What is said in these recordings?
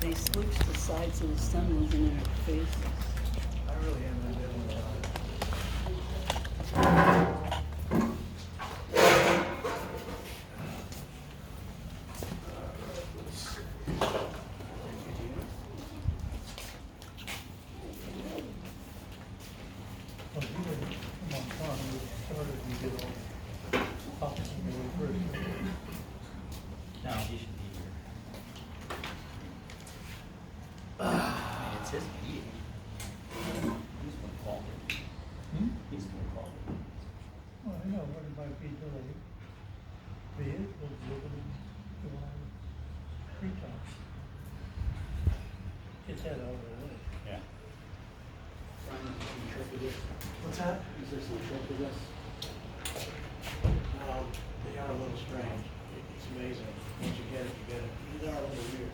They switched the sides so the sun was in our faces. I really am ambivalent about it. Well, you didn't come on time, we started, we did all the topics in the way first. No, he should be here. I mean, it's his meeting. He's gonna call it. He's gonna call it. Well, I know, what it might be delayed. Be it, we'll do it in July, free time. Get that out of the way. Yeah. What's that? Is there some truth to this? They are a little strange. It's amazing. Once you get it, you get it. They are a little weird.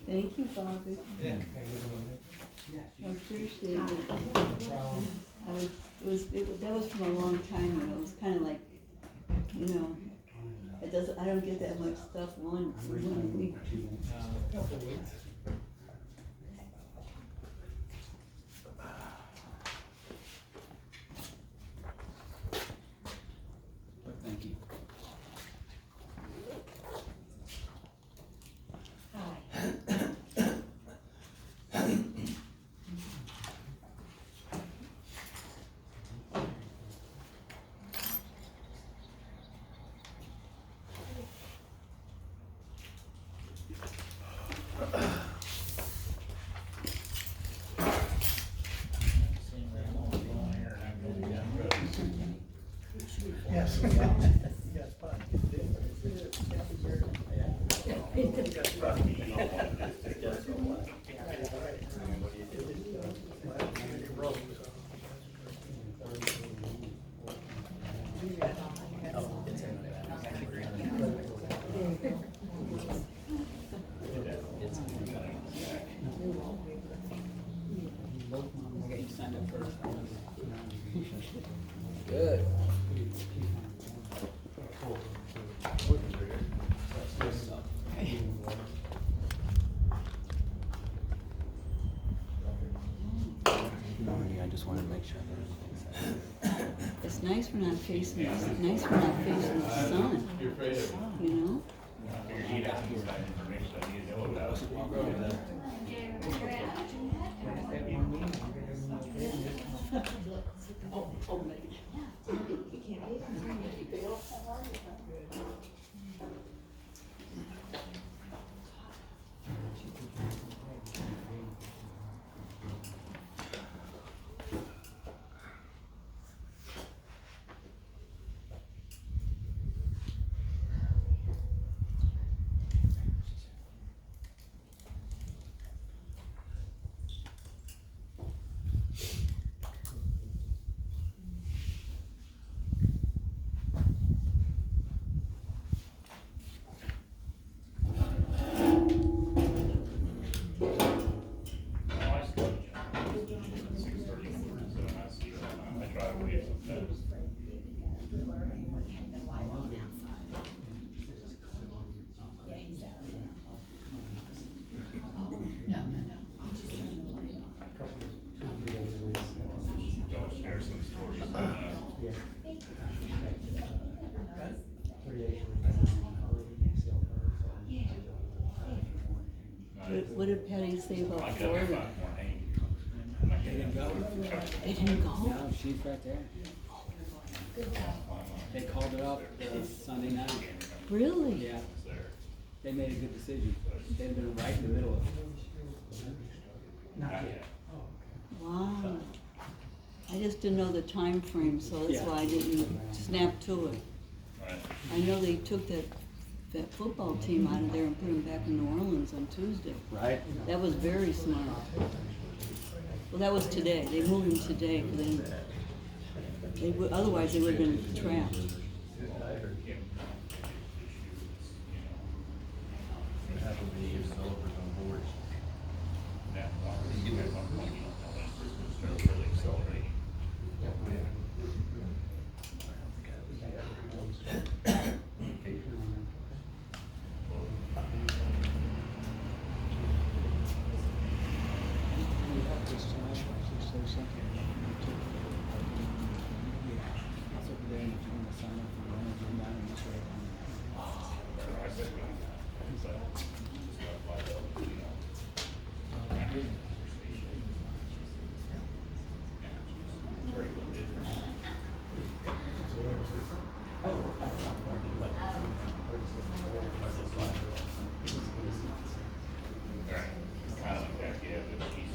Thank you, Bobby. Yeah. I appreciate it. That was from a long time ago. It was kind of like, you know, I don't get that much stuff one week. A couple of weeks. Thank you. Yes. Yes, but. Good. I just wanted to make sure that everything's. It's nice we're not facing, it's nice we're not facing the sun, you know? what did Patty say about I got Florida? 5 more hanging. They didn't go? They didn't go? No, she's right there. They called her up Sunday night. Really? Yeah. They made a good decision. They've been right in the middle of it. Not yet. Wow. I just didn't know the time frame, so that's Yeah. why I didn't snap to it. Right. I know they took that football team out of there and put them back in New Orleans on Tuesday. Right? That was very smart. Well, that was today. They moved them today, 'cause they would, otherwise they would have been trapped. Now, you do have 1 point, you don't know when it's gonna start really accelerating. Kind of like that, yeah, but she's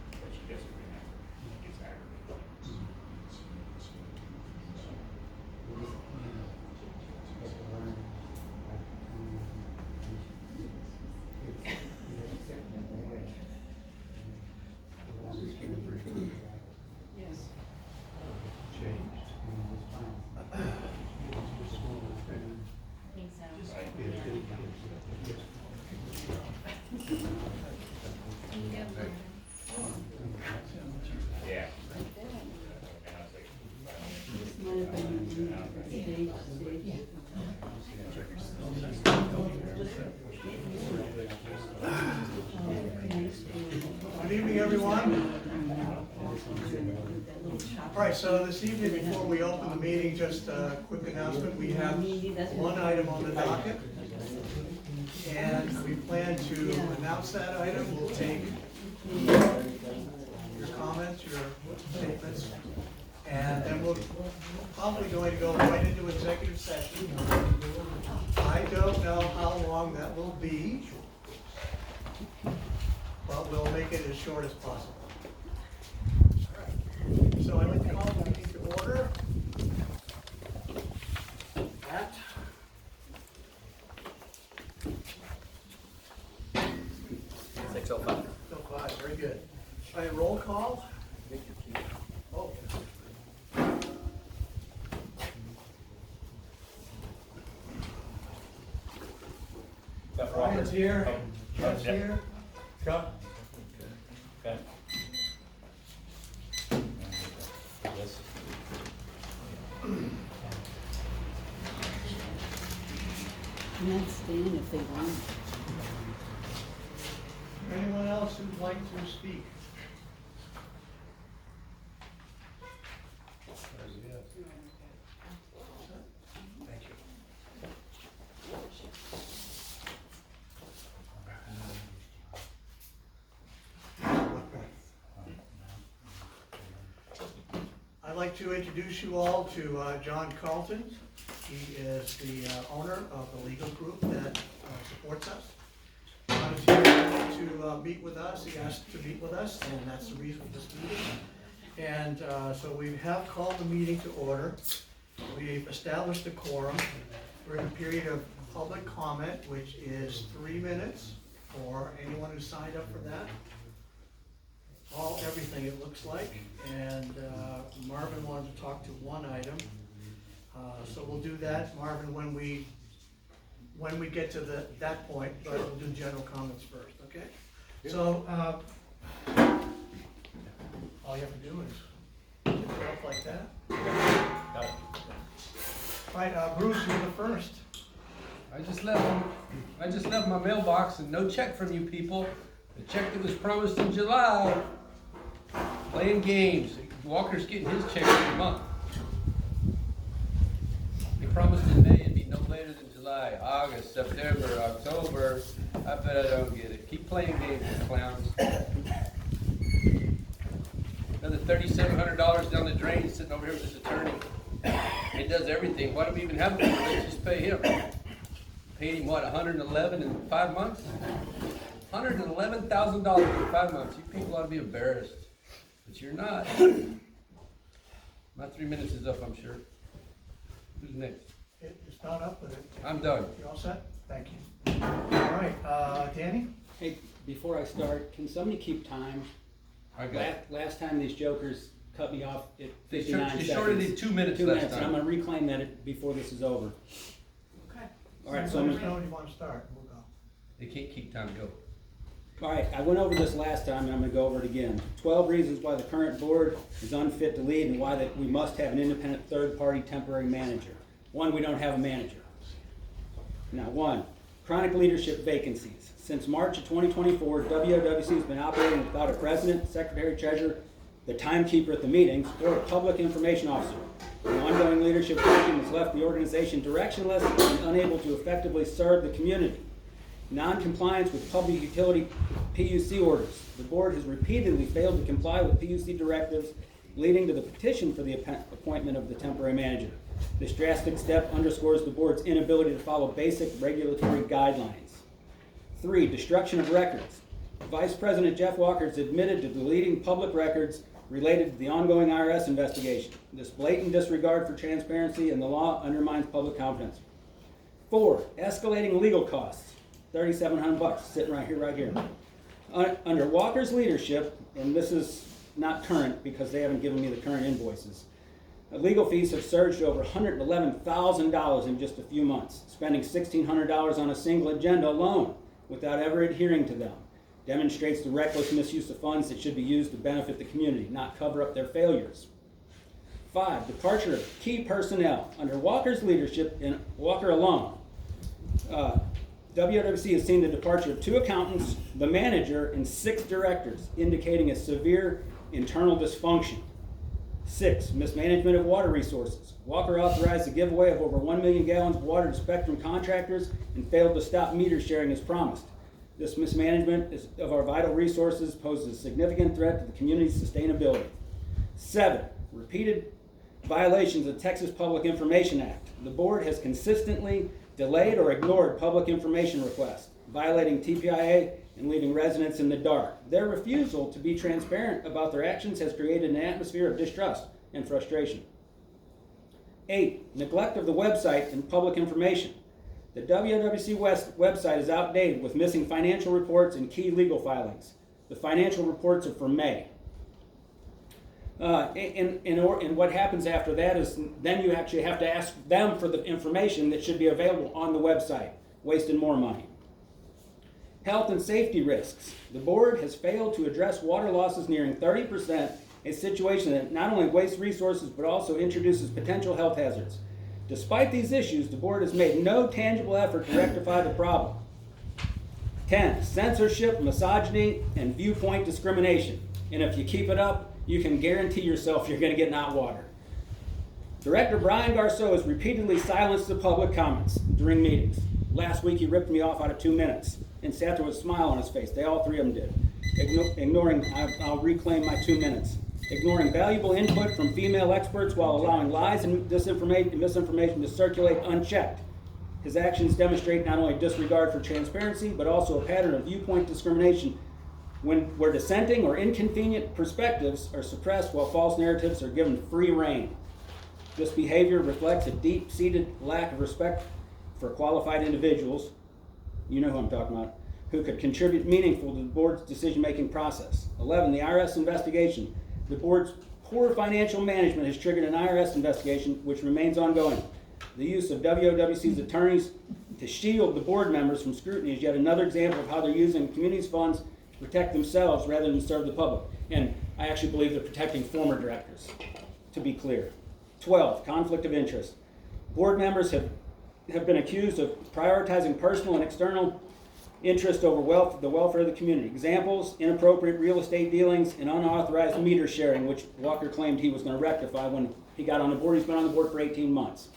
but she doesn't remember. She gets aggravated. Yeah. This might have been stage. Good evening, everyone. All right, so this evening, before we open the meeting, just a quick announcement. We have one item on the docket, and we plan to announce that item. We'll take your comments, your statements, and then we're probably going to go right into executive session. I don't know how long that will be, but we'll make it as short as possible. So I'd like to call the meeting to order at 6:05. 6:05, very good. All right, roll call. Oh. Brian's here, Jeff's here. Chuck? Okay. Yes. Can't stand if they want. Anyone else who'd like to speak? Thank you. I'd like to introduce you all to John Carlton. He is the owner of the legal group that supports us. John is here to meet with us. He asked to meet with us, and that's the reason for this meeting. And so we have called the meeting to order. We've established a quorum. We're in a period of public comment, which is 3 minutes for anyone who signed up for that. Everything it looks like. And Marvin wanted to talk to one item. So we'll do that, Marvin, when we get to that point, but we'll do general comments first, okay? So, all you have to do is get it up like that. Got it. All right, Bruce, you're the first. I just left my mailbox and no check from you people. The check that was promised in July. Playing games. Walker's getting his check every month. They promised in May it'd be no later than July. July, August, September, October. I bet I don't get it. Keep playing games, you clowns. Another $3,700 down the drain sitting over here with this attorney. He does everything. Why do we even have him? Let's just pay him. Paid him what, 111 in 5 months? $111,000 in 5 months. You people ought to be embarrassed, but you're not. My 3 minutes is up, I'm sure. Who's next? It's not up with it. I'm done. You all set? Thank you. All right, Danny? Hey, before I start, can somebody keep time? I got it. Last time these jokers cut me off at They 59 seconds. shorted it 2 minutes 2 last minutes, and I'm time. gonna reclaim that before this is over. Okay. All right, so Let I'm us gonna, know when you want to start, we'll go. They can't keep time, go. all right, I went over this last time, and I'm gonna go over it again. 12 reasons why the current board is unfit to lead, and why that we must have an independent third-party temporary manager. 1, we don't have a manager. Now, 1, chronic leadership vacancies. Since March of 2024, WOWC has been operating without a president, secretary, treasurer, the timekeeper at the meetings, or a public information officer. The ongoing leadership vacuum has left the organization directionless and unable to effectively serve the community. Non-compliance with public utility PUC orders. The board has repeatedly failed to comply with PUC directives, leading to the petition for the appointment of the temporary manager. This drastic step underscores the board's inability to follow basic regulatory guidelines. 3, destruction of records. Vice President Jeff Walker has admitted to deleting public records related to the ongoing IRS investigation. This blatant disregard for transparency and the law undermines public confidence. 4, escalating legal costs. $3,700 sitting right here. Under Walker's leadership, and this is not current because they haven't given me the current invoices, legal fees have surged to over $111,000 in just a few months, spending $1,600 on a single agenda alone without ever adhering to them. Demonstrates the reckless misuse of funds that should be used to benefit the community, not cover up their failures. 5, departure of key personnel. Under Walker's leadership, and Walker alone, WOWC has seen the departure of 2 accountants, the manager, and 6 directors, indicating a severe internal dysfunction. 6, mismanagement of water resources. Walker authorized the giveaway of over 1 million gallons of water to Spectrum contractors and failed to stop meter sharing as promised. This mismanagement of our vital resources poses a significant threat to the community's sustainability. 7, repeated violations of the Texas Public Information Act. The board has consistently delayed or ignored public information requests, violating TPIA and leaving residents in the dark. Their refusal to be transparent about their actions has created an atmosphere of distrust and frustration. 8, neglect of the website and public information. The WOWC website is outdated with missing financial reports and key legal filings. The financial reports are from May. And what happens after that is then you actually have to ask them for the information that should be available on the website, wasting more money. Health and safety risks. The board has failed to address water losses nearing 30%, a situation that not only wastes resources but also introduces potential health hazards. Despite these issues, the board has made no tangible effort to rectify the problem. 10, censorship, misogyny, and viewpoint discrimination. And if you keep it up, you can guarantee yourself you're going to get hot water. Director Brian Garceau has repeatedly silenced the public comments during meetings. Last week he ripped me off out of 2 minutes and sat there with a smile on his face. They all 3 of them did. Ignoring, I'll reclaim my 2 minutes. Ignoring valuable input from female experts while allowing lies and misinformation to circulate unchecked. His actions demonstrate not only disregard for transparency, but also a pattern of viewpoint discrimination where dissenting or inconvenient perspectives are suppressed while false narratives are given free rein. This behavior reflects a deep-seated lack of respect for qualified individuals, you know who I'm talking about, who could contribute meaningful to the board's decision-making process. 11, the IRS investigation. The board's poor financial management has triggered an IRS investigation which remains ongoing. The use of WOWC's attorneys to shield the board members from scrutiny is yet another example of how they're using community's funds to protect themselves rather than serve the public. And I actually believe they're protecting former directors, to be clear. 12, conflict of interest. Board members have been accused of prioritizing personal and external interest over the welfare of the community. Examples, inappropriate real estate dealings and unauthorized meter sharing, which Walker claimed he was going to rectify when he got on the board. He's been on the board for 18 months.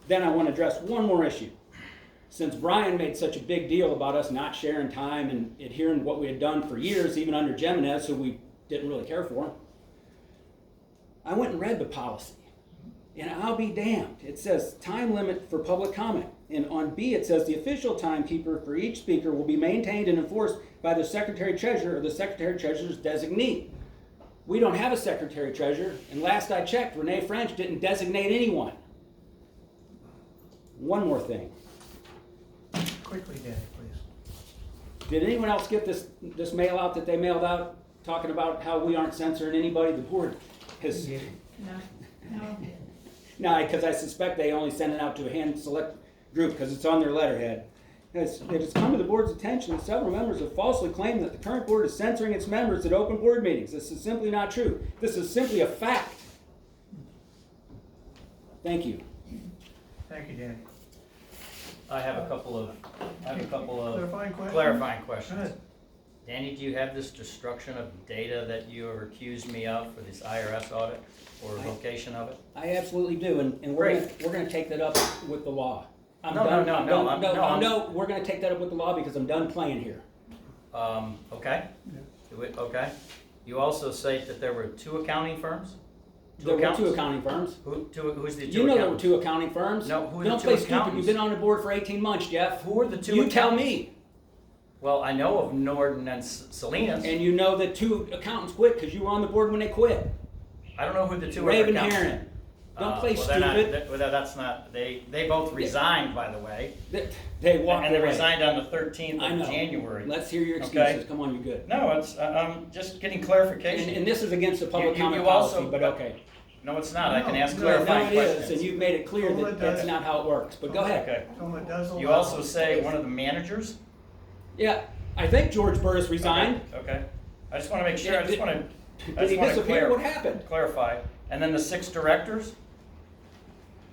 Then I want to address one more issue. since Brian made such a big deal about us not sharing time and adhering to what we had done for years, even under Jimenez, who we didn't really care for, I went and read the policy. And I'll be damned. It says time limit for public comment. And on B, it says the official timekeeper for each speaker will be maintained and enforced by the Secretary Treasurer or the Secretary Treasurer's designee. We don't have a Secretary Treasurer, and last I checked, Renee French didn't designate anyone. One more thing. Quickly, Danny, please. Did anyone else get this mail out that they mailed out talking about how we aren't censoring anybody? The board has... No, because I suspect they only send it out to a hand select group because it's on their letterhead. It has come to the board's attention that several members have falsely claimed that the current board is censoring its members at open board meetings. This is simply not true. This is simply a fact. Thank you. Thank you, Danny. I have a couple of Clarifying question? clarifying Go questions. ahead. Danny, do you have this destruction of data that you have accused me of for this IRS audit or location of it? I absolutely do, and we're gonna take that up with the law. No, We're gonna take that up with the law because I'm done playing here. Okay. Okay. You also say that there were 2 accounting firms? There were 2 accounting firms. Who's the 2 You know there were accountants? 2 accounting firms. No, who are the Don't 2 play stupid. accountants? You've been on the board for 18 months, Jeff. Who are the 2 You tell accountants? me. Well, I know of Norton and Salinas. And you know that 2 accountants quit because you were on the board when they quit. I don't know who the 2 Raven other accountants. Heron. Don't play well, they're not- stupid. well, that's not, they both resigned, by the way. They walked And they away. resigned on the 13th I of know. January. Let's hear your Okay. excuses. Come on, you're good. No, it's, I'm just getting clarification. And this is against the public You comment also- policy, but okay. No, it's not. I can ask No, clarifying No, it questions. is, and you've made it clear Well, that it that's does. not how it works, but go ahead. Okay. Toma does allow. You also say one of the managers? Yeah, I think George Burris resigned. Okay. I just want to make sure, I just want to Did he disappear? What happened? clarify. And then the 6 directors?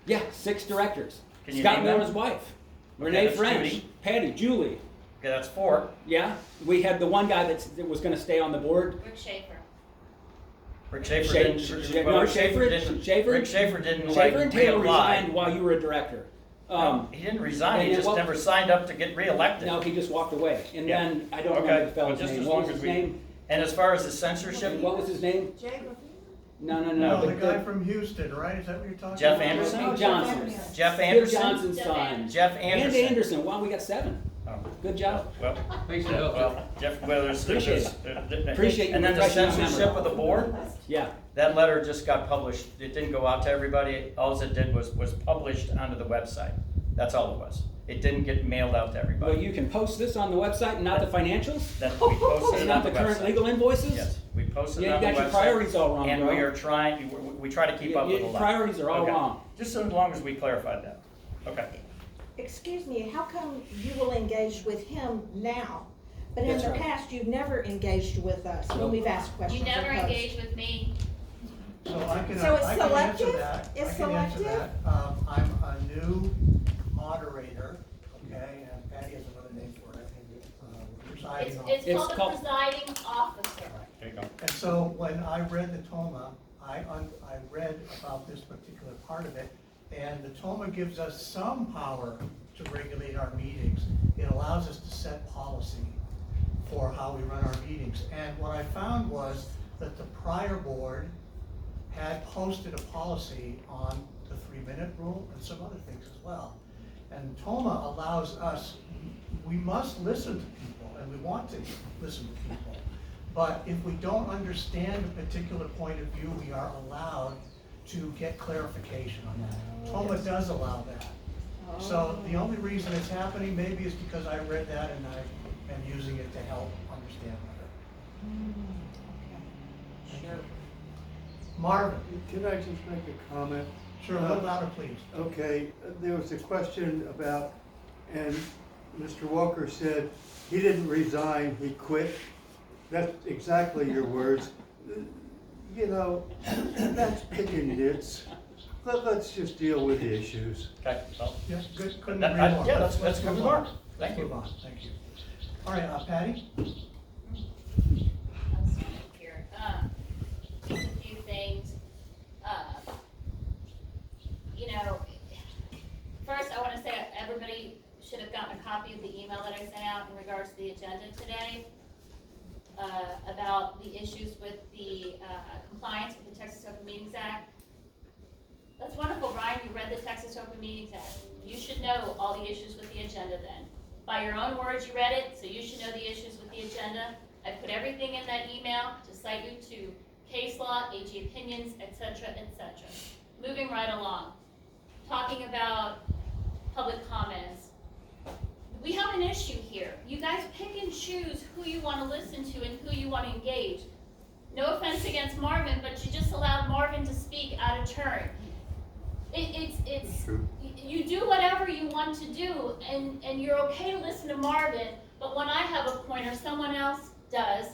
Yeah, 6 directors. Can you Scott name them? Miller's wife, Renee that's French, Judy. Patty, Julie. Okay, that's 4. Yeah, we had the one guy that was going to stay on the board. Rick Schaefer. Rick Schaefer Sha- didn't. Sha- well, no, Rick Schaefer Schaefer- Rick Schaefer didn't Schaefer and Taylor reapply. resigned while you were a director. He didn't resign. He and just what- never signed up to get reelected. No, he just walked away. And Yeah. then I don't Okay, remember the well, fellow's just name. as What long was as his we- name? And as far as the censorship, What was his name? No, no, No, no. the guy from Houston, right? Is that what you're talking Jeff about? Anderson? Steve Johnson. Jeff Steve Anderson. Johnson's Jeff son. Anderson. Jeff And Anderson. Anderson. Wow, we got 7. Oh, Good job. well, Thanks for the help. well, Jeff, well, Appreciate Appreciate And you then the refreshing my censorship memory. of the board, Yeah. that letter just got published. It didn't go out to everybody. All it did was published onto the website. That's all it was. It didn't get mailed out to Well, everybody. you can post this on the website and not the financials? That we posted And it on not the the current website. legal invoices? Yes, we posted Yeah, it on you the got website. your priorities all wrong, And bro. we are trying, we try to keep up with the Your law. priorities are all Okay. wrong. Just as long as we clarified that. Okay. Excuse me, how come you will engage with him now? But in That's the right. past, you've never engaged with us when Nope. we've asked questions. You never or posed. engage with me. So I can, So it's I can answer selective? that. It's I can answer selective? that. I'm a new moderator, okay, and Patty has another name for it, I think, presiding officer. It's It's called called- the presiding officer. There you go. And so when I read the TOMA, I read about this particular part of it, and the TOMA gives us some power to regulate our meetings. It allows us to set policy for how we run our meetings. And what I found was that the prior board had posted a policy on the 3-minute rule and some other things as well. And TOMA allows us, we must listen to people, and we want to listen to people. But if we don't understand a particular point of view, we are allowed to get clarification on that. TOMA does allow that. So the only reason it's happening maybe is because I read that and I am using it to help understand better. Sure. Marvin, Can I just make a comment? sure, a little louder, please. Okay, there was a question about, and Mr. Walker said he didn't resign, he quit. That's exactly your words. You know, that's picking nits. Let's just deal with the issues. Okay, well, Yes, good, couldn't That- agree more. yeah, that's Let's a good move remark. on. Thank you. Let's move on, thank you. All right, Patty? I'm sorry, here. Just a few things. You know, first I want to say everybody should have gotten a copy of the email that I sent out in regards to the agenda today, about the issues with the compliance with the Texas Open Meetings Act. That's wonderful, Ryan, you read the Texas Open Meetings Act. You should know all the issues with the agenda then. By your own words, you read it, so you should know the issues with the agenda. I put everything in that email to cite you to case law, AG opinions, etc., etc. Moving right along, talking about public comments. We have an issue here. You guys pick and choose who you want to listen to and who you want to engage. No offense against Marvin, but you just allowed Marvin to speak out of turn. It's True. you do whatever you want to do, and you're okay to listen to Marvin, but when I have a point or someone else does,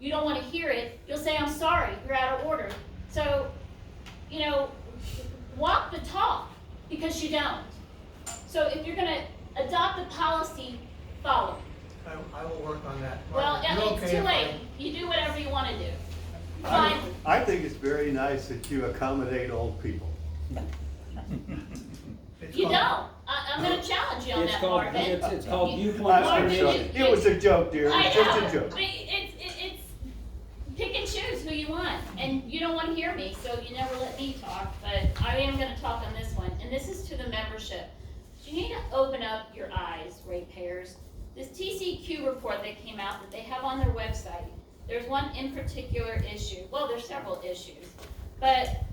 you don't want to hear it, you'll say, I'm sorry, you're out of order. So, you know, walk the talk, because you don't. So if you're gonna adopt the policy, follow. I will work on that. Well, Marvin, you're it's okay too if late, you do whatever you want to do. Fine. I think it's very nice that you accommodate old people. It's You fine. don't. I'm gonna challenge you on It's that, called, Marvin. it's called viewpoint I'm sorry. discrimination. It was a joke, dear. It I was know, just a joke. but it's pick and choose who you want, and you don't want to hear me, so you never let me talk, but I am gonna talk on this one, and this is to the membership. You need to open up your eyes, ratepayers. This TCQ report that came out that they have on their website, there's one in particular issue, well, there's several issues, but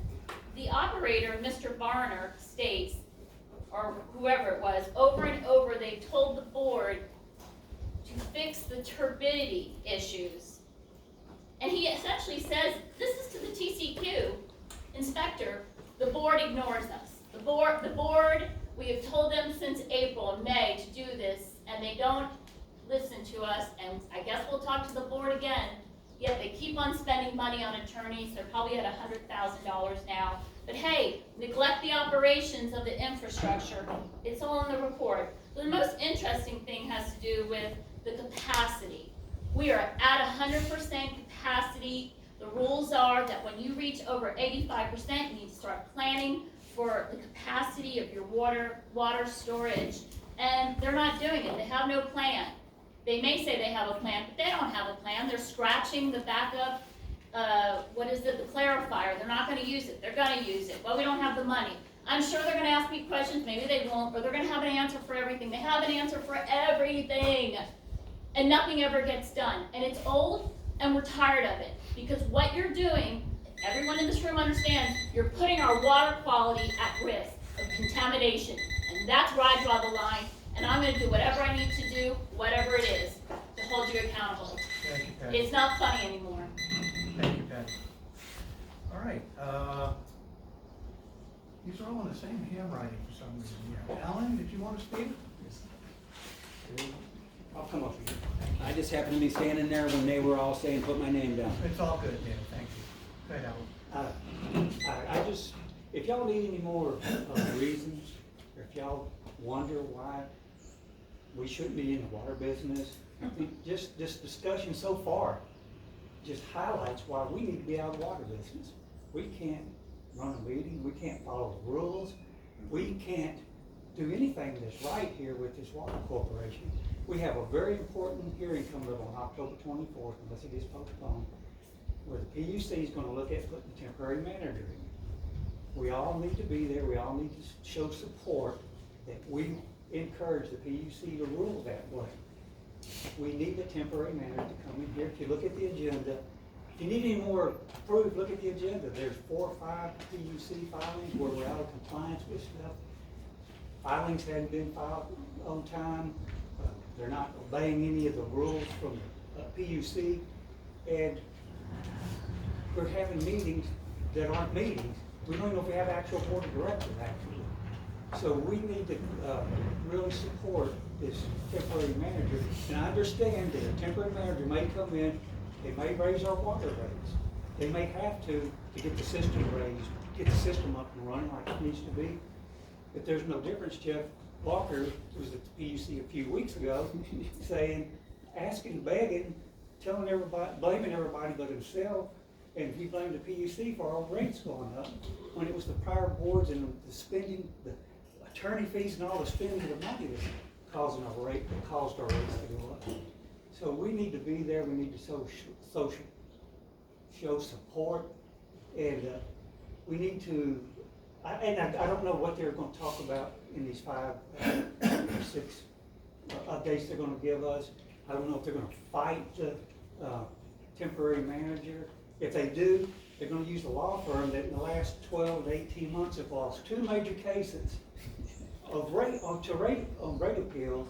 the operator, Mr. Barner, states, or whoever it was, over and over, they told the board to fix the turbidity issues. And he essentially says, this is to the TCQ inspector, the board ignores us. The board, we have told them since April and May to do this, and they don't listen to us, and I guess we'll talk to the board again, yet they keep on spending money on attorneys. They're probably at $100,000 now. But hey, neglect the operations of the infrastructure. It's all in the report. The most interesting thing has to do with the capacity. We are at 100% capacity. The rules are that when you reach over 85%, you need to start planning for the capacity of your water storage. And they're not doing it. They have no plan. They may say they have a plan, but they don't have a plan. They're scratching the backup, the clarifier. They're not gonna use it. They're gonna use it. Well, we don't have the money. I'm sure they're gonna ask me questions, maybe they won't, or they're gonna have an answer for everything. They have an answer for everything. And nothing ever gets done. And it's old, and we're tired of it. Because what you're doing, everyone in this room understands, you're putting our water quality at risk of contamination. And that's where I draw the line. And I'm gonna do whatever I need to do, whatever it is, to hold you accountable. Thank you, Patty. It's not funny anymore. Thank you, Patty. All right, these are all in the same handwriting for some reason here. Alan, did you want to speak? I'll come up here. I just happened to be standing there when they were all saying, put my name down. It's all good, Dan, thank you. Go ahead, Alan. I just, if y'all need any more reasons, or if y'all wonder why we shouldn't be in the water business, I think just this discussion so far just highlights why we need to be out of the water business. We can't run a meeting, we can't follow the rules, we can't do anything that's right here with this water corporation. We have a very important hearing coming up on October 24th, unless it is postponed, where the PUC is going to look at putting a temporary manager in. We all need to be there. We all need to show support that we encourage the PUC to rule that way. We need a temporary manager to come in here. If you look at the agenda, if you need any more proof, look at the agenda. There's 4 or 5 PUC filings where we're out of compliance with stuff. Filings hadn't been filed on time. They're not obeying any of the rules from the PUC. And we're having meetings that aren't meetings. We don't even know if we have actual board of directors, actually. So we need to really support this temporary manager. And I understand that a temporary manager may come in, they may raise our water rates. They may have to get the system raised, get the system up and running like it needs to be. But there's no difference. Jeff Walker was at the PUC a few weeks ago saying, asking, begging, telling everybody, blaming everybody but himself, and he blamed the PUC for our rates going up when it was the prior boards and the spending, the attorney fees and all the spending of money that caused our rates to go up. So we need to be there, we need to show support, and we need to, I don't know what they're gonna talk about in these 5 or 6 updates they're gonna give us. I don't know if they're gonna fight the temporary manager. If they do, they're gonna use a law firm that in the last 12 to 18 months have lost 2 major cases of rate appeals,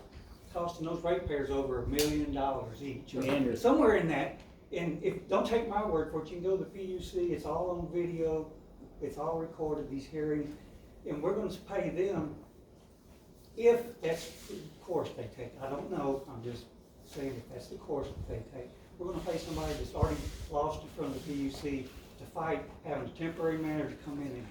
costing those ratepayers over $1 million each. Meander. Somewhere in that, and if, don't take my word for it, you can go to the PUC, it's all on video, it's all recorded, these hearings, and we're gonna pay them if that's the course they take. I don't know, I'm just saying if that's the course that they take. We're gonna pay somebody that's already lost it from the PUC to fight having a temporary manager come in and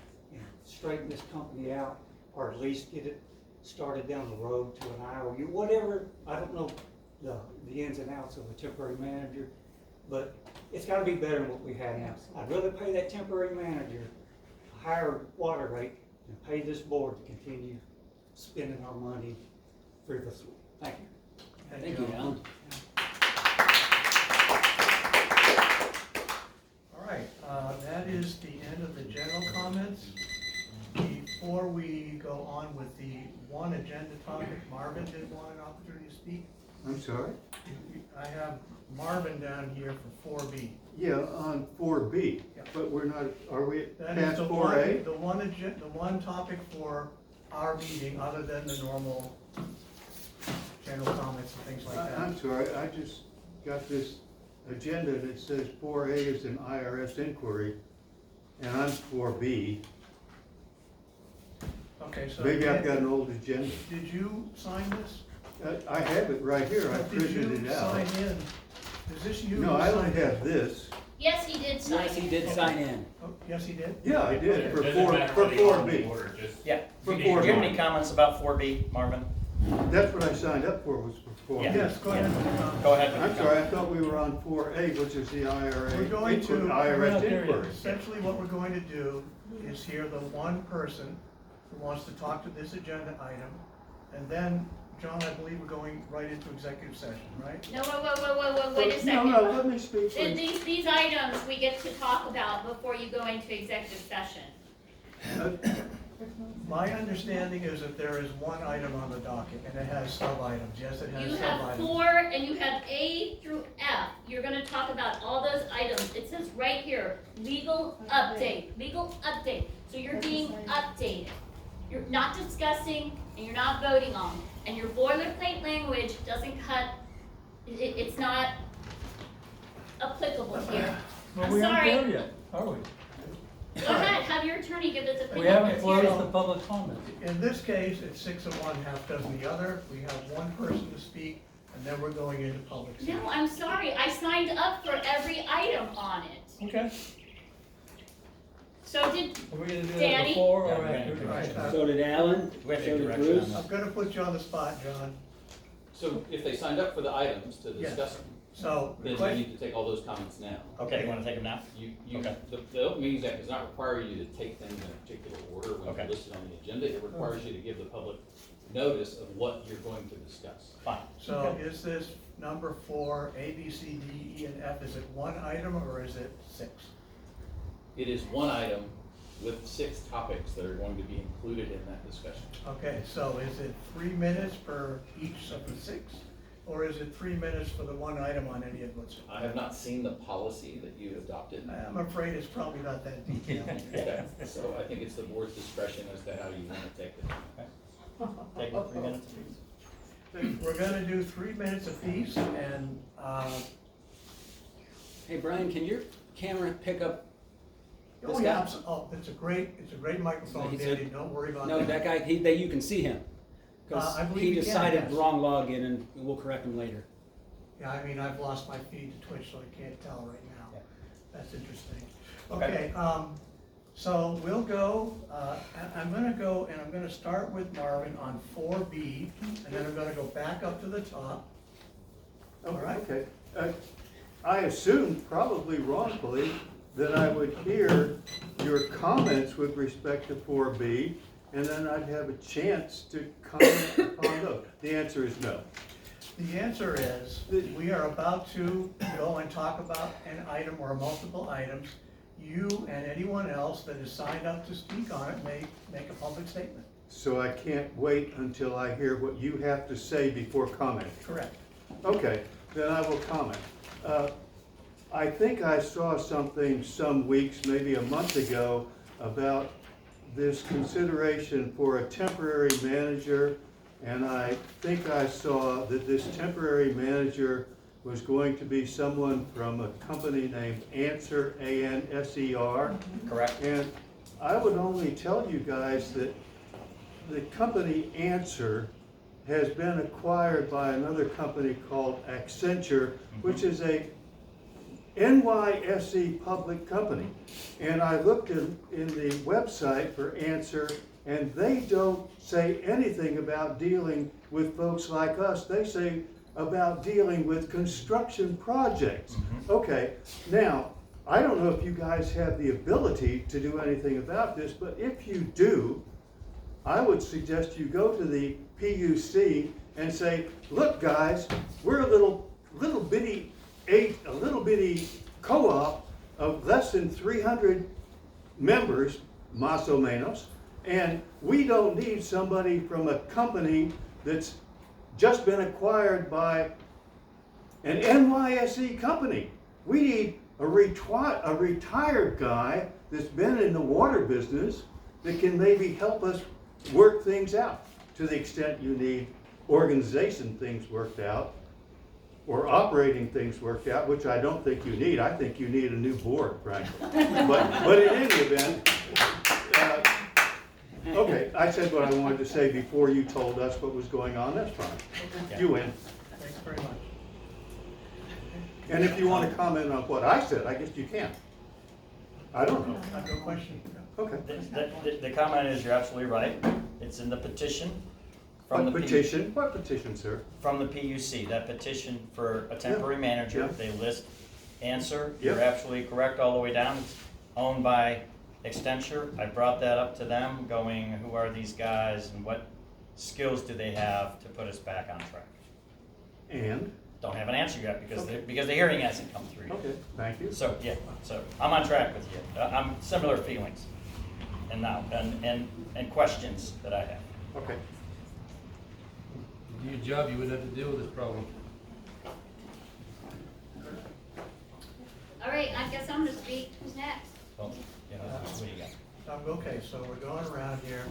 straighten this company out, or at least get it started down the road to an IOU, whatever. I don't know the ins and outs of a temporary manager, but it's gotta be better than what we have now. I'd rather pay that temporary manager a higher water rate than pay this board to continue spending our money frivolously. Thank you. Thank you, Alan. All right, that is the end of the general comments. Before we go on with the one agenda topic, Marvin did want an opportunity to speak. I'm sorry? I have Marvin down here for 4B. Yeah, on 4B, Yeah. but we're not, are we That is past the 4A? the one topic for our meeting, other than the normal general comments and things like that. I'm sorry, I just got this agenda that says 4A is an IRS inquiry, and I'm 4B. Okay, so. Maybe I've got an old agenda. Did you sign this? I have it right here, I But printed it out. Did you sign in? Is this you? No, who I only signed in? have this. Yes, he did sign. Yes, he did sign in. Oh, yes, he did? Yeah, I did, for Doesn't matter for whether you're on the 4B. board or just- Yeah. For Do you have 4B. any comments about 4B, Marvin? That's what I signed up for, was for 4B. Yeah. Yes, go ahead. Go ahead. with I'm your sorry, I comment. thought we were on 4A, which is the We're going to, IRS inquiry. essentially what we're going to do is hear the one person who wants to talk to this agenda item, and then, John, I believe we're going right into executive session, right? No, wait a No, second. let me speak, Th- please. These items we get to talk about before you go into executive session. My understanding is that there is one item on the docket, and it has sub-items. Yes, it has You have sub-items. 4 and you have A through F. You're gonna talk about all those items. It says right here, legal update, legal update. So you're being updated. You're not discussing and you're not voting on. And your boilerplate language doesn't cut, it's not applicable here. I'm sorry. yet, are we? Go ahead, have your attorney give his opinion. We haven't Let's closed hear it. the public comment. In this case, it's 6 of one, half dozen the other. We have one person to speak, and then we're going into public session. No, I'm sorry, I signed up for every item on it. Okay. So did, Are we gonna do Danny? that before Yeah, or we're gonna after? do Right. So did Alan, We have so to did direct Bruce. you on I'm gonna put you on the spot, John. So if they signed up for the items to discuss them, So, the then you question, need to take all those comments now. Okay, you wanna take them now? Okay. The Open Meetings Act does not require you to take things in a particular order when Okay. you're listed on the agenda. It requires you to give the public notice of what you're going to discuss. Fine. so is this number 4, A, B, C, D, E, and F, is it one item or is it 6? It is one item with 6 topics that are going to be included in that discussion. Okay, so is it 3 minutes per each of the 6? Or is it 3 minutes for the one item on any of what's? I have not seen the policy that you adopted. I'm afraid it's probably not that detailed. Okay, so I think it's the board's discretion as to how you want to take it. Take 3 minutes, please. We're gonna do 3 minutes apiece, and, Hey, Brian, can your camera pick up? oh This yeah, guy? it's a great microphone, He said- Danny, don't worry about No, that. that guy, that you can see him. I Because believe he you can, decided yes. the wrong login and we'll correct him later. Yeah, I mean, I've lost my feed to Twitch, so I can't tell right now. Yeah. That's interesting. Okay. Okay, so we'll go, I'm gonna go, and I'm gonna start with Marvin on 4B, and then I'm gonna go back up to the top. All right? Okay. I assumed, probably wrongfully, that I would hear your comments with respect to 4B, and then I'd have a chance to comment upon those. The answer is no. The answer is, we are about to go and talk about an item or multiple items. You and anyone else that is signed up to speak on it may make a public statement. So I can't wait until I hear what you have to say before commenting. Correct. Okay, then I will comment. I think I saw something some weeks, maybe a month ago, about this consideration for a temporary manager, and I think I saw that this temporary manager was going to be someone from a company named Answer, A-N-S-E-R. Correct? And I would only tell you guys that the company Answer has been acquired by another company called Accenture, which is a NYSE public company. And I looked in the website for Answer, and they don't say anything about dealing with folks like us. They say about dealing with construction projects. Okay, now, I don't know if you guys have the ability to do anything about this, but if you do, I would suggest you go to the PUC and say, look guys, we're a little bitty co-op of less than 300 members, más o menos, and we don't need somebody from a company that's just been acquired by an NYSE company. We need a retired guy that's been in the water business that can maybe help us work things out to the extent you need organization things worked out or operating things worked out, which I don't think you need. I think you need a new board, frankly. But in any event, okay, I said what I wanted to say before you told us what was going on. That's fine. You win. Thanks very much. And if you want to comment on what I said, I guess you can. I don't know. I've no question. Okay. The comment is, you're absolutely right. It's in the petition. From What the petition? What petition, sir? From the PUC, that petition for a temporary manager, Yeah. they list Answer. Yeah. You're absolutely correct all the way down. It's owned by Accenture. I brought that up to them, going, who are these guys and what skills do they have to put us back on track? And? Don't have an answer yet because the hearing hasn't come through yet. Okay, thank you. So, yeah, so I'm on track with you. I'm similar feelings and now, and questions that I have. Okay. Do your job, you wouldn't have to deal with this problem. All right, I guess I'm gonna speak. Who's next? So, you know, what do you got? Okay, so we're going around here.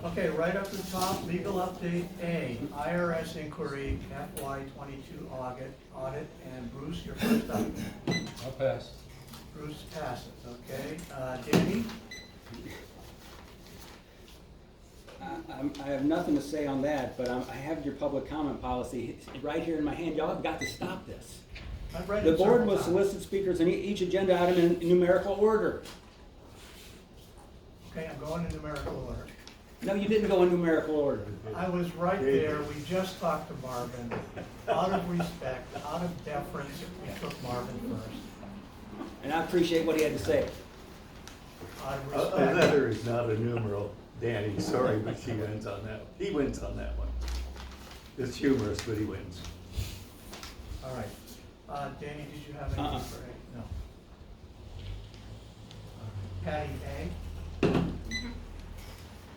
Okay, right up the top, legal update A, IRS inquiry, FY 22 audit, and Bruce, you're first up. I'll pass. Bruce passes, okay. Danny? I have nothing to say on that, but I have your public comment policy right here in my hand. Y'all have got to stop this. I've read The it board several will times. solicit speakers in each agenda item in numerical order. Okay, I'm going in numerical order. No, you didn't go in numerical order. I was right there, we just talked to Marvin. Out of respect, out of deference, we took Marvin first. And I appreciate what he had to say. Out of A respect. letter is not a numeral, Danny, sorry, but she wins on that. He wins on that one. It's humorous, but he wins. All right. Danny, did you have anything for A? No. Patty, A?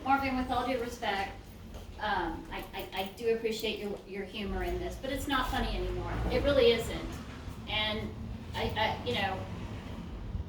Marvin, with all due respect, I do appreciate your humor in this, but it's not funny anymore. It really isn't. And you know,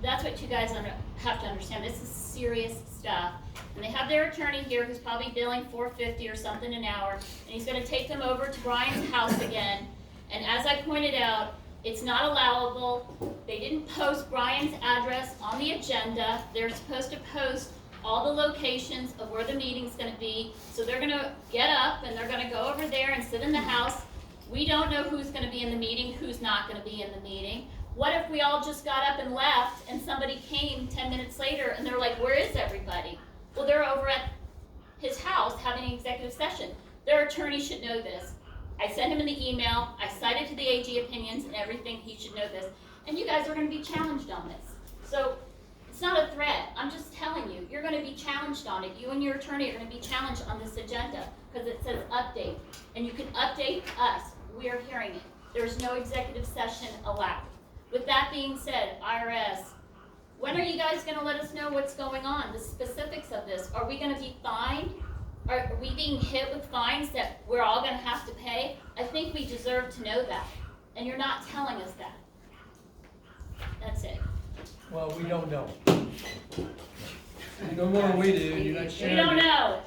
that's what you guys have to understand. This is serious stuff. And they have their attorney here who's probably billing $4.50 or something an hour, and he's gonna take them over to Brian's house again. And as I pointed out, it's not allowable. They didn't post Brian's address on the agenda. They're supposed to post all the locations of where the meeting's gonna be. So they're gonna get up and they're gonna go over there and sit in the house. We don't know who's gonna be in the meeting, who's not gonna be in the meeting. What if we all just got up and left and somebody came 10 minutes later and they're like, where is everybody? Well, they're over at his house having an executive session. Their attorney should know this. I sent him in the email, I cited to the AG opinions and everything, he should know this. And you guys are gonna be challenged on this. So It's not a threat. I'm just telling you, you're gonna be challenged on it. You and your attorney are gonna be challenged on this agenda because it says update. And you can update us. We are hearing it. There's no executive session allowed. With that being said, IRS, when are you guys gonna let us know what's going on, the specifics of this? Are we gonna be fined? Are we being hit with fines that we're all gonna have to pay? I think we deserve to know that. And you're not telling us that. That's it. Well, we don't know. You know more than we do, you're not We sharing. don't it. know.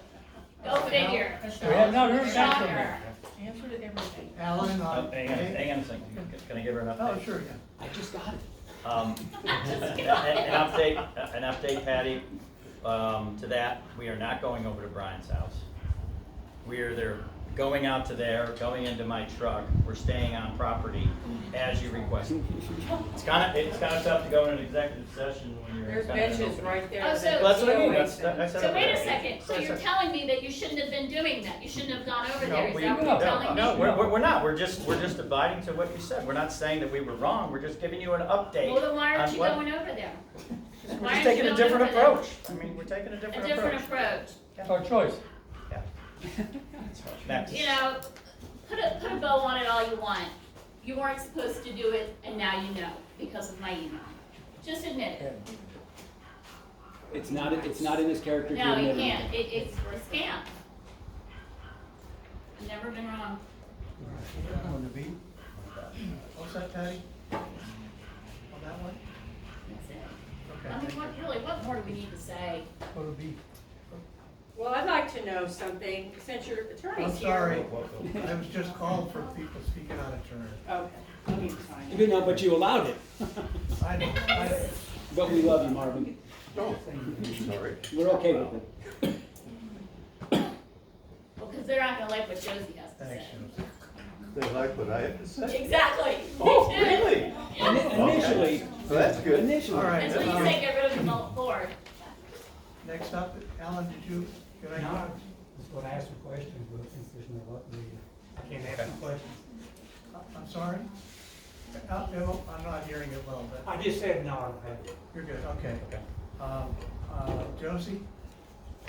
Go figure. We have not heard back from Shocker. her. Answered everything. Alan, Hang on a second. Can I give her an update? Oh, sure, yeah. I just got it. An update, Patty, to that, we are not going over to Brian's house. They're going out to there, going into my truck, we're staying on property as you requested. It's kinda tough to go in an executive session when you're. There's kinda in an benches open- right there. Oh, so- Well, that's what I mean, I said So it wait a there. second, so you're telling me that you shouldn't have been doing that? You shouldn't have gone over there? Is that what No, you're telling me? no, we're not, we're just abiding to what you said, we're not saying that we were wrong, we're just giving you an update. Well, then why aren't on you what- going over there? We're Why just aren't you taking a going different over there? approach, I mean, we're taking a A different different approach. approach. Our choice. Next. You know, put a bow on it all you want. You weren't supposed to do it, and now you know, because of my email. Just admit it. It's not in his character to No, you admit it. can't. It's a scam. I've never been wrong. What's that, Patty? On that one? That's it. Okay. I mean, what more do we need to say? What would be? Well, I'd like to know something, since your I'm attorney's here. sorry, I was just called for people speaking out of turn. Okay, let me find it. You know, but you allowed it. I know, But we love you, Marvin. Oh, sorry. We're okay with it. Well, because they're not gonna like what Josie has to Thanks, say. Josie. They like what I have to say? Exactly. Oh, They do. really? Yeah. Initially, Well, that's good. initially. All right. Until you say get rid of the board. Next up, Alan, did I? No, just what I asked for questions, but since there's no update, I can't ask the questions. I'm sorry? No, I'm not hearing it well, but I just said no, you're good, okay. Josie?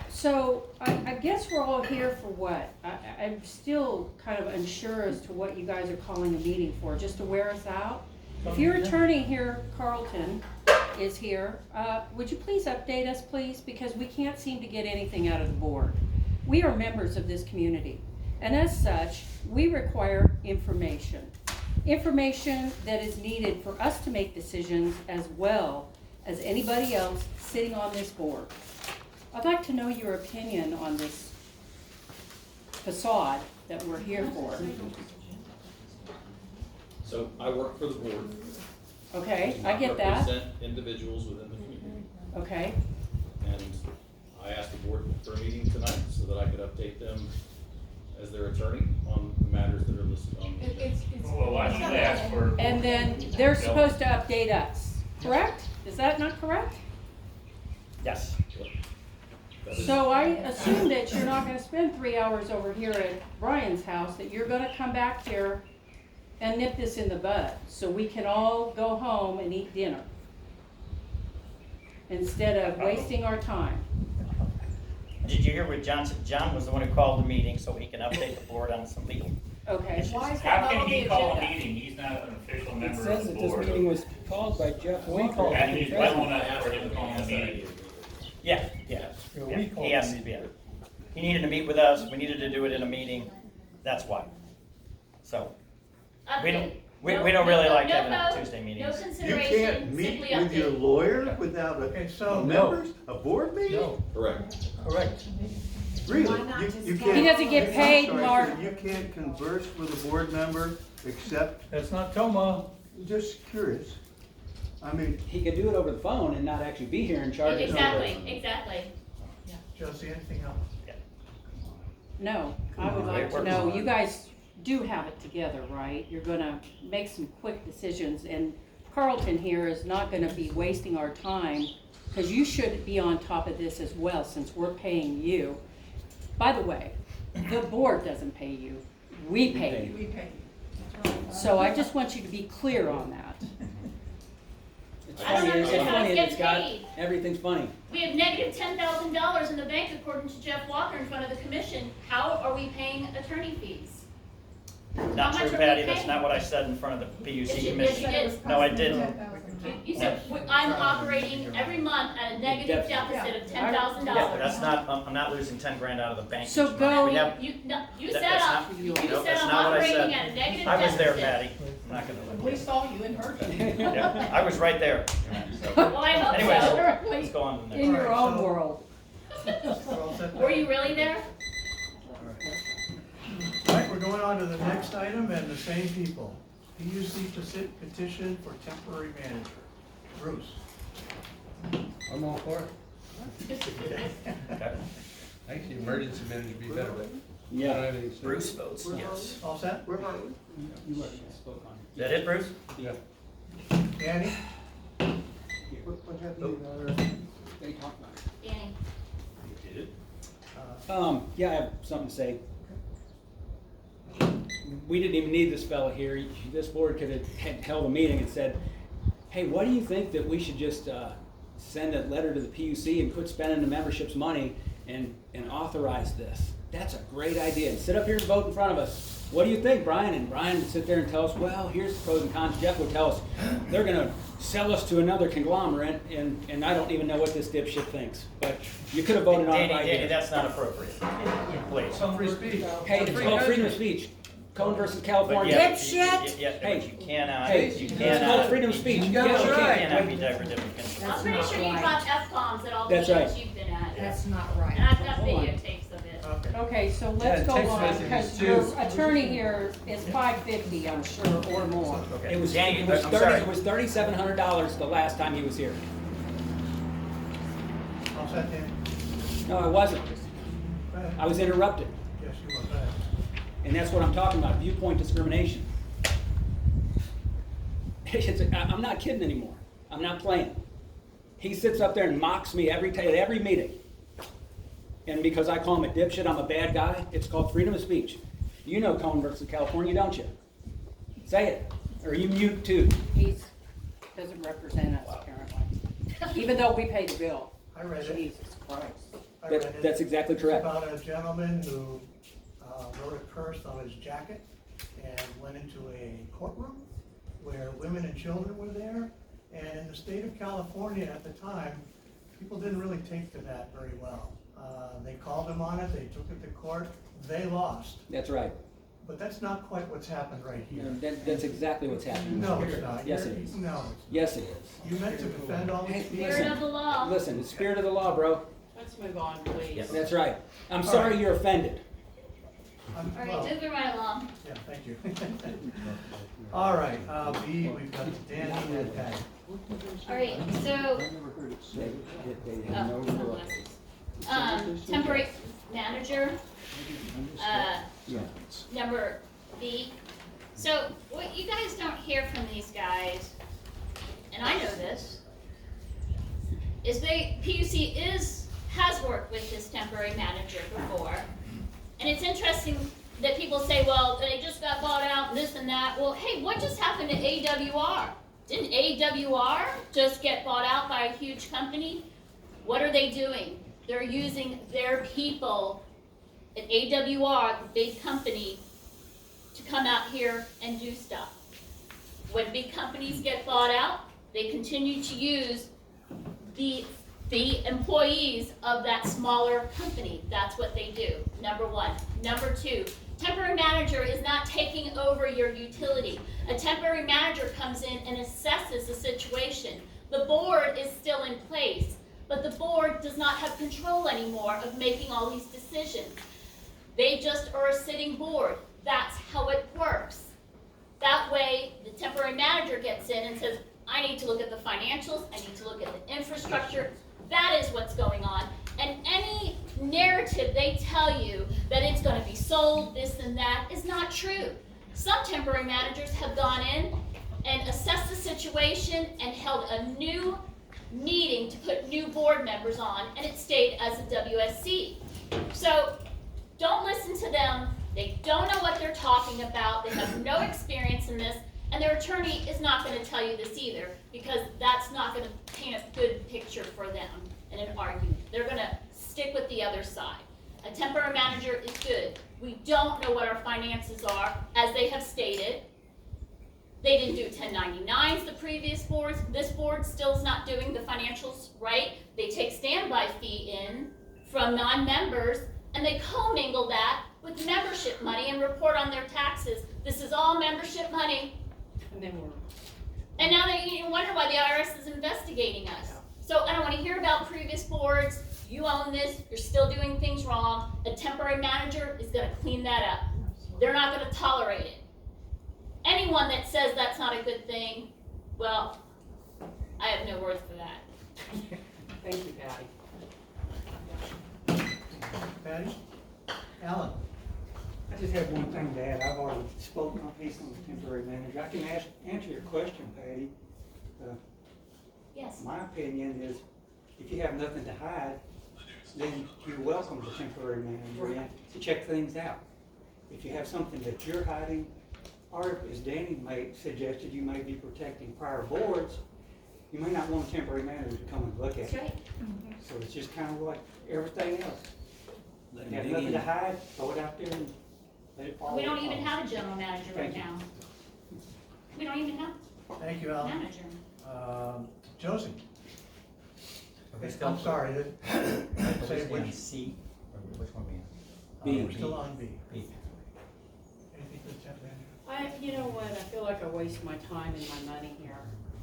So, I guess we're all here for what? I'm still kind of unsure as to what you guys are calling a meeting for, just to wear us out? If your attorney here, Carlton, is here, would you please update us, please? Because we can't seem to get anything out of the board. We are members of this community, and as such, we require information. Information that is needed for us to make decisions as well as anybody else sitting on this board. I'd like to know your opinion on this facade that we're here for. So I work for the board. Okay, do I not get that, Represent individuals within the community. okay? And I asked the board for a meeting tonight so that I could update them as their attorney on the matters that are listed on the agenda. Well, why don't you ask for? And then they're supposed to update us, correct? Is that not correct? Yes. That is- So I assume that you're not gonna spend 3 hours over here at Brian's house, that you're gonna come back here and nip this in the bud, so we can all go home and eat dinner. Instead of wasting our time. Did you hear what John said? John was the one who called the meeting so he can update the board on some legal. Okay. Why is that How not can on the he call a agenda? meeting? He's not an official It member says of the that this board. meeting was called by Jeff Walker. And he's well enough for him to call a meeting. Yeah. He asked, yeah. He needed to meet with us, we needed to do it in a meeting, that's why. So, we don't, we don't really like having Tuesday No meetings. You consideration, can't meet simply with your update. lawyer without Okay, a so, members, a board meeting? No, Correct. correct. Really? Why not You- just you go- can't- He doesn't get I'm paid, sorry, Mark. sir, You can't converse with a board member except, That's not Toma. just curious. I mean, He could do it over the phone and not actually be here and charge us. Exactly. Josie, anything else? No, I would like to know, you guys do have it together, right? You're gonna make some quick decisions, and Carlton here is not gonna be wasting our time, because you should be on top of this as well, since we're paying you. By the way, the board doesn't pay you, we pay you. We pay. So I just want you to be clear on that. It's I don't funny, it's understand how funny, it's and it's got, getting paid. everything's funny. We have negative $10,000 in the bank according to Jeff Walker in front of the commission. How are we paying attorney fees? Not How true, much are we Patty, that's paying? not what I said in front of the PUC Yes, you commission. did. No, I didn't. You said, I'm operating every month at a negative deficit of $10,000. Yeah, that's not, I'm not losing 10 grand out of the bank. So each month. go- We have- You, no, you That- said that's I'm, not- you no, said that's I'm not what I operating said. at a negative I was deficit. there, Patty. I'm not gonna. We saw you in person. Yeah, I was right there. So, Well, I hope anyways, so. let's go on to the next. In your Alright, own so- world. We're all set Were there? you really there? All right, we're going on to the next item, and the same people. PUC petition for temporary manager. Bruce. I'm all for it. Okay. Actually, emergency manager would be better, but I Yeah. don't have any. Bruce votes yes. All set? You already spoke on Is that it, Bruce? Yeah. Danny? They talked about it. Danny? Yeah, I have something to say. We didn't even need this fella here. This board could have held a meeting and said, hey, what do you think that we should just send a letter to the PUC and quit spending the membership's money and authorize this? That's a great idea. And sit up here and vote in front of us. What do you think, Brian? And Brian would sit there and tell us, well, here's the pros and cons. Jeff would tell us, they're going to sell us to another conglomerate, and I don't even know what this dipshit thinks. But you could have voted on it right Danny, here. that's not appropriate. Please. Free speech. Hey, it's called freedom of speech. Cone versus California. But Dipshit. yeah, but you cannot. Hey, you it's cannot. called freedom of speech. You got it Yes, you right. You can. cannot be decorative and constructive. I'm pretty sure you dropped F-bombs at all the That's meetings right. you've been at. That's not right. And I've got Hold on. videotapes of it. Okay. Okay, so let's Yeah, go text on, messages because too. your attorney here is $550, I'm sure, or more. Okay. It was, Danny, it was I'm 30, sorry. it was $3,700 the last time he was here. All set, Danny? No, I wasn't. Go ahead. I was interrupted. Yes, you were. Go ahead. And that's what I'm talking about, viewpoint discrimination. I'm not kidding anymore. I'm not playing. He sits up there and mocks me at every meeting. And because I call him a dipshit, I'm a bad guy. It's called freedom of speech. You know Cone versus California, don't you? Say it. Or are you mute too? He doesn't represent us apparently, even though we pay the bill. I read it. Jesus Christ. I read it. That's exactly correct. It's about a gentleman who wrote a curse on his jacket and went into a courtroom where women and children were there. And in the state of California at the time, people didn't really take to that very well. They called him on it, they took it to court, they lost. That's right. But that's not quite what's happened right here. That's exactly what's happening. No, it's not. Yes, You're- it is. No, Yes, it is. you meant to defend all these people. Spirit of the law. Listen, the spirit of the law, bro. Let's move on, please. That's right. I'm sorry you're offended. All Well, right, moving right along. yeah, thank you. All right, B, we've got Danny and Patty. All right, so, temporary manager, number B. So what you guys don't hear from these guys, and I know this, is PUC has worked with this temporary manager before. And it's interesting that people say, well, they just got bought out and this and that. Well, hey, what just happened to AWR? Didn't AWR just get bought out by a huge company? What are they doing? They're using their people at AWR, the big company, to come out here and do stuff. When big companies get bought out, they continue to use the employees of that smaller company. That's what they do, number one. Number two, temporary manager is not taking over your utility. A temporary manager comes in and assesses the situation. The board is still in place, but the board does not have control anymore of making all these decisions. They just are a sitting board. That's how it works. That way, the temporary manager gets in and says, I need to look at the financials, I need to look at the infrastructure. That is what's going on. And any narrative they tell you that it's going to be sold, this and that, is not true. Some temporary managers have gone in and assessed the situation and held a new meeting to put new board members on, and it stayed as a WSC. So don't listen to them. They don't know what they're talking about. They have no experience in this, And their attorney is not gonna tell you this either, because that's not gonna paint a good picture for them in an argument. They're gonna stick with the other side. A temporary manager is good. We don't know what our finances are, as they have stated. They didn't do 1099s the previous boards. This board still is not doing the financials right. They take standby fee in from non-members, and they commingle that with membership money and report on their taxes. This is all membership money. And then And now they wonder why the IRS is investigating us. So I don't want to hear about previous boards. You own this. You're still doing things wrong. A temporary manager is going to clean that up. They're not going to tolerate it. Anyone that says that's not a good thing, well, I have no words for that. Thank you, Patty. Patty? Alan? I just have one thing to add. I've already spoken on piece on the temporary manager. I can answer your question, Patty. Yes. My opinion is, if you have nothing to hide, then you're welcome the temporary manager in to check things out. If you have something that you're hiding, or as Danny suggested, you may be protecting prior boards, you may not want a temporary manager to come and look at That's it. right. So it's just kind of like everything else. Let If you him have dig nothing in. to hide, throw it out there and let it fall. We don't where it even falls. have a general manager right Thank you. now. We don't even have Thank you, a Alan. manager. Josie? Okay, still- I'm sorry, I didn't say Are we on which. C, or which one are we on? B. We're still on B. B. Anything for the temp manager? You know what, I feel like I waste my time and my money here,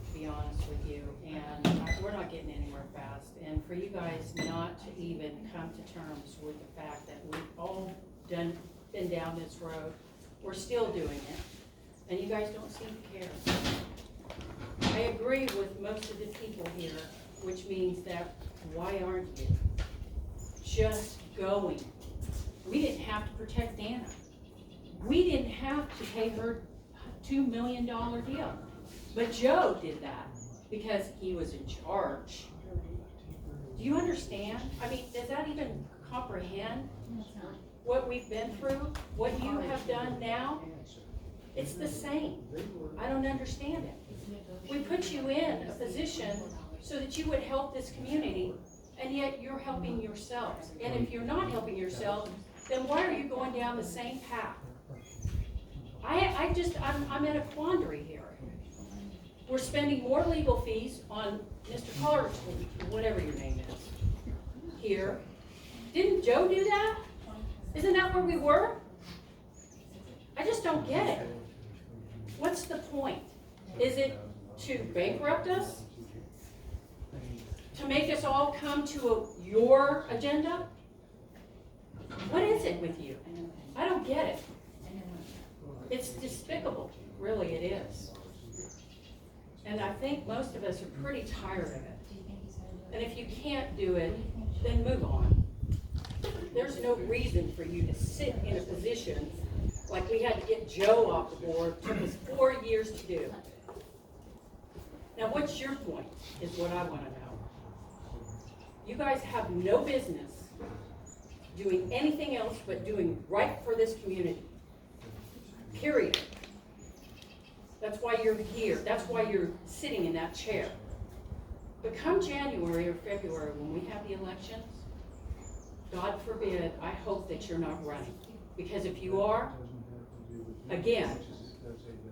to be honest with you, and we're not getting anywhere fast. And for you guys not to even come to terms with the fact that we've all been down this road, we're still doing it, and you guys don't seem to care. I agree with most of the people here, which means that why aren't you just going? We didn't have to protect Dana. We didn't have to pay her $2 million deal. But Joe did that because he was in charge. Do you understand? I mean, does that even comprehend what we've been through? What you have done now? It's the same. I don't understand it. We put you in a position so that you would help this community, and yet you're helping yourselves. And if you're not helping yourself, then why are you going down the same path? I'm in a quandary here. We're spending more legal fees on Mr. Collar's, whatever your name is, here. Didn't Joe do that? Isn't that where we were? I just don't get it. What's the point? Is it to bankrupt us? To make us all come to your agenda? What is it with you? I don't get it. It's despicable, really it is. And I think most of us are pretty tired of it. And if you can't do it, then move on. There's no reason for you to sit in a position like we had to get Joe off the board. It took us 4 years to do. Now, what's your point, is what I want to know. You guys have no business doing anything else but doing right for this community. Period. That's why you're here. That's why you're sitting in that chair. But come January or February, when we have the elections, God forbid, I hope that you're not running. Because if you are, again,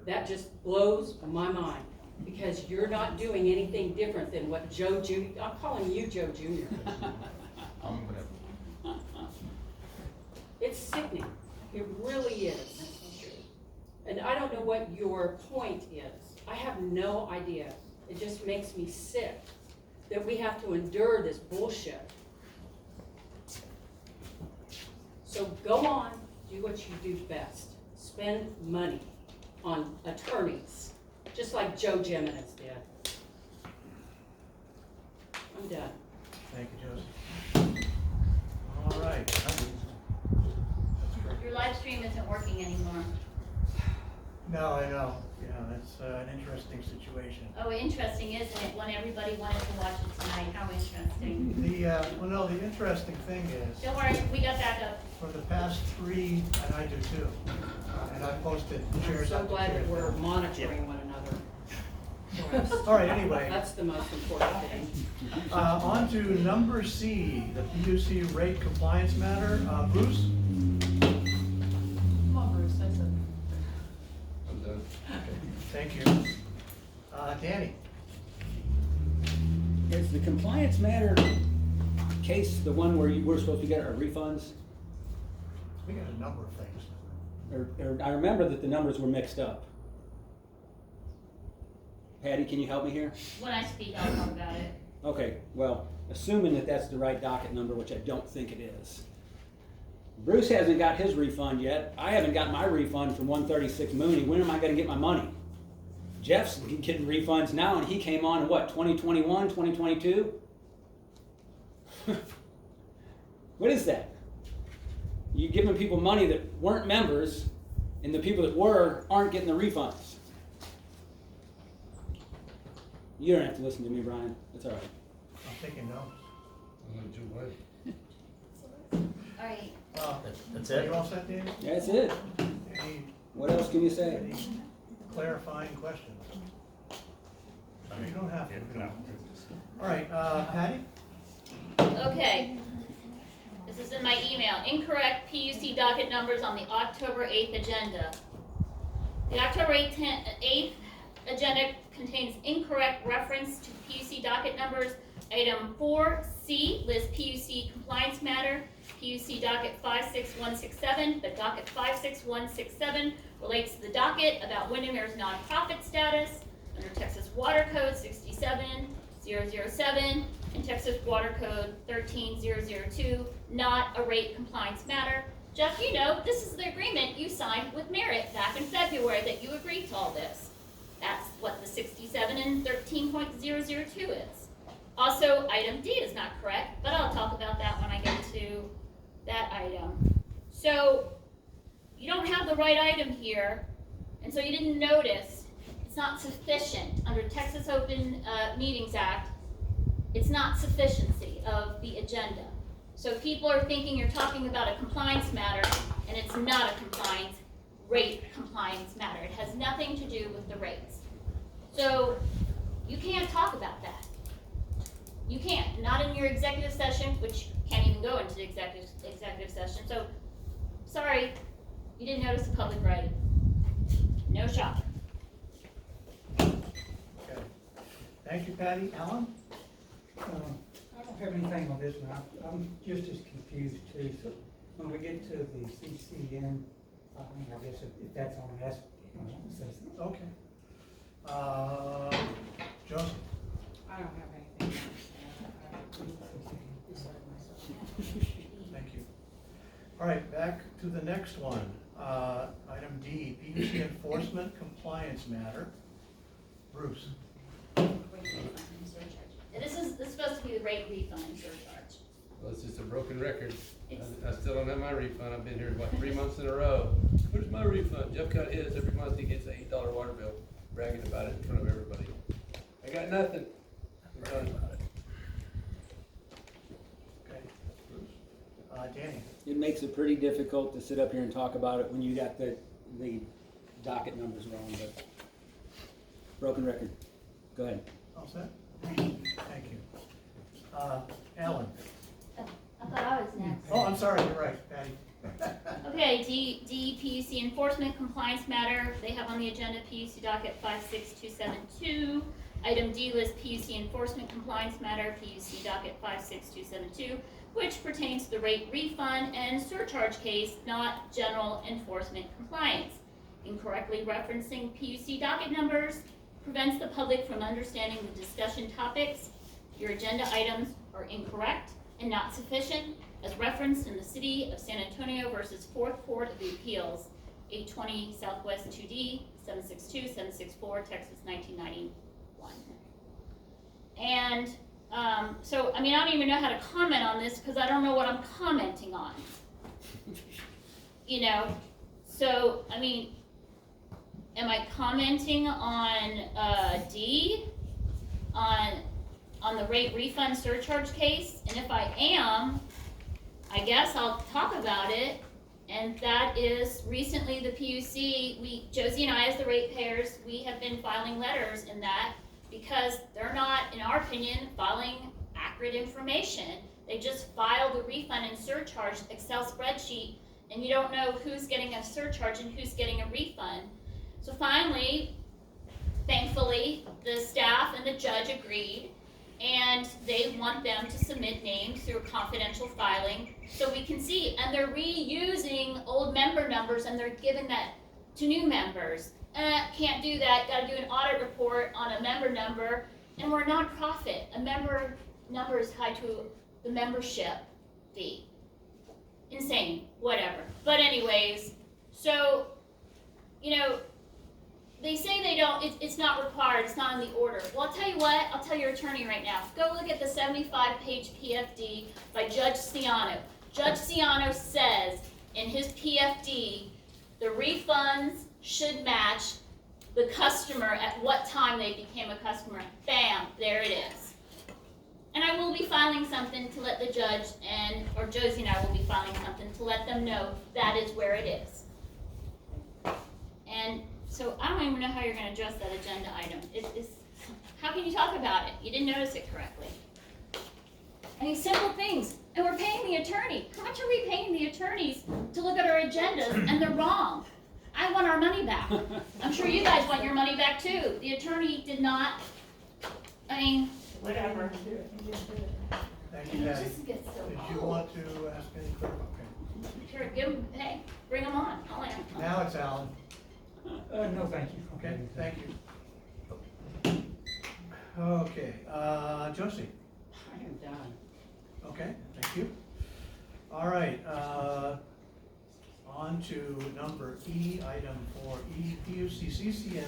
that just blows my mind. Because you're not doing anything different than what Joe Jr., I'm calling you Joe Jr. It's sickening. It really is. And I don't know what your point is. I have no idea. It just makes me sick that we have to endure this bullshit. So go on, do what you do best. Spend money on attorneys, just like Joe Jimenez did. I'm done. Thank you, Josie. All right. That's great. Your live stream isn't working anymore. No, I know. Yeah, that's an interesting situation. Oh, interesting, isn't it, when everybody wanted to watch it tonight? How interesting. Well, no, the interesting thing is, Don't worry, we got back up. for the past 3, and I do too, And I posted I'm shares. so glad that we're monitoring one another. All right, anyway. That's the most important thing. On to number C, the PUC rate compliance matter. Bruce? Come on, Bruce, I said. I'm done. Thank you. Danny? Is the compliance matter case the one where we're supposed to get our refunds? We got a number of things. Or I remember that the numbers were mixed up. Patty, can you help me here? When I speak, I'll talk about it. Okay, well, assuming that that's the right docket number, which I don't think it is. Bruce hasn't got his refund yet. I haven't got my refund from 136 Mooney. When am I gonna get my money? Jeff's getting refunds now, and he came on in what, 2021, 2022? What is that? You giving people money that weren't members, and the people that were aren't getting the refunds. You don't have to listen to me, Brian. It's all right. I'm thinking no. I'm gonna do what? Alright, That's Are it? you all set, Danny? That's it. Any, What else can you say? any clarifying questions? You don't have to. All right, Patty? okay. This is in my email. Incorrect PUC docket numbers on the October 8th agenda. The October 8th agenda contains incorrect reference to PUC docket numbers. Item 4C lists PUC compliance matter, PUC docket 56167, but docket 56167 relates to the docket about Windermere's nonprofit status under Texas Water Code 67007 and Texas Water Code 13002, not a rate compliance matter. Jeff, you know, this is the agreement you signed with Merit back in February that you agreed to all this. That's what the 67 and 13.002 is. Also, item D is not correct, but I'll talk about that when I get to that item. So, you don't have the right item here, and so you didn't notice. It's not sufficient. Under Texas Open Meetings Act, it's not sufficiency of the agenda. So people are thinking you're talking about a compliance matter, and it's not a rate compliance matter. It has nothing to do with the rates. So you can't talk about that. You can't, not in your executive session, which can't even go into the executive session. So, sorry, you didn't notice the public right. No shock. Okay. Thank you, Patty. Alan? I don't have anything on this one. I'm just as confused too. So when we get to the CCN, I guess if that's on, that's, Okay. Joseph? I don't have anything else. Thank you. All right, back to the next one. Item D, PUC enforcement compliance matter. Bruce? This is supposed to be the rate refund and surcharge. Well, it's just a broken record. It's- I still don't have my refund. I've been here, what, 3 months in a row. Where's my refund? Jeff got his. Every month he gets an $8 water bill, bragging about it in front of everybody. I got nothing. I'm done. Okay. Danny? It makes it pretty difficult to sit up here and talk about it when you got the docket numbers wrong, but broken record. Go ahead. All set? Thank you. Alan? I thought I was next. Oh, I'm sorry, you're right, Patty. Okay, D, PUC enforcement compliance matter. They have on the agenda PUC docket 56272. Item D lists PUC enforcement compliance matter, PUC docket 56272, which pertains to the rate refund and surcharge case, not general enforcement compliance. Incorrectly referencing PUC docket numbers prevents the public from understanding the discussion topics. Your agenda items are incorrect and not sufficient, as referenced in the City of San Antonio versus Fourth Court of the Appeals, 820 Southwest 2D, 762-764, Texas, 1991. And so, I mean, I don't even know how to comment on this because I don't know what I'm commenting on. You know, so, I mean, am I commenting on D, on the rate refund surcharge case? And if I am, I guess I'll talk about it, And that is, recently the PUC, Josie and I as the ratepayers, we have been filing letters in that because they're not, in our opinion, filing accurate information. They just filed a refund and surcharge Excel spreadsheet, and you don't know who's getting a surcharge and who's getting a refund. So finally, thankfully, the staff and the judge agreed, and they want them to submit names through confidential filing so we can see. And they're reusing old member numbers and they're giving that to new members. Can't do that, gotta do an audit report on a member number, and we're a nonprofit. A member number is tied to the membership fee. Insane, whatever. But anyways, so, you know, they say they don't, it's not required, it's not in the order. Well, I'll tell you what, I'll tell your attorney right now. Go look at the 75-page PFD by Judge Ciano. Judge Ciano says in his PFD, the refunds should match the customer at what time they became a customer. Bam, there it is. And I will be filing something to let the judge or Josie and I will be filing something to let them know that is where it is. And so I don't even know how you're going to address that agenda item. How can you talk about it? You didn't notice it correctly. I mean, simple things. And we're paying the attorney. How much are we paying the attorneys to look at our agendas and they're wrong? I want our money back. I'm sure you guys want your money back too. The attorney did not, I mean, whatever. Thank you, Patty. It just gets so Did you old. want to ask any further? Okay. Sure, give them, hey, bring them on. I'll answer. Now it's Alan. No, thank you. Okay, thank you. Okay, Josie. I am done. Okay, thank you. All right, on to number E, item 4E, PUC CCN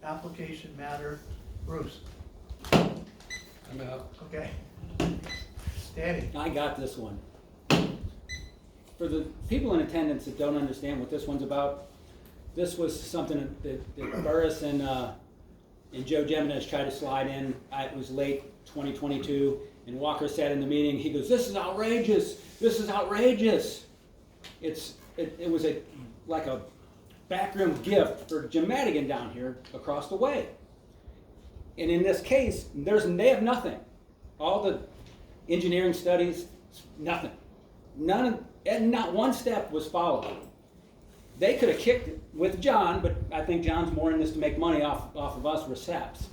application matter. Bruce, I'm out. okay. Danny, I got this one. For the people in attendance that don't understand what this one's about, this was something that Burris and Joe Geminis tried to slide in. It was late 2022, and Walker sat in the meeting. He goes, "This is outrageous. This is outrageous." It was like a backroom gift for Jim Madigan down here across the way. And in this case, they have nothing. All the engineering studies, nothing. Not one step was followed. They could have kicked it with John, but I think John's more in this to make money off of us receps.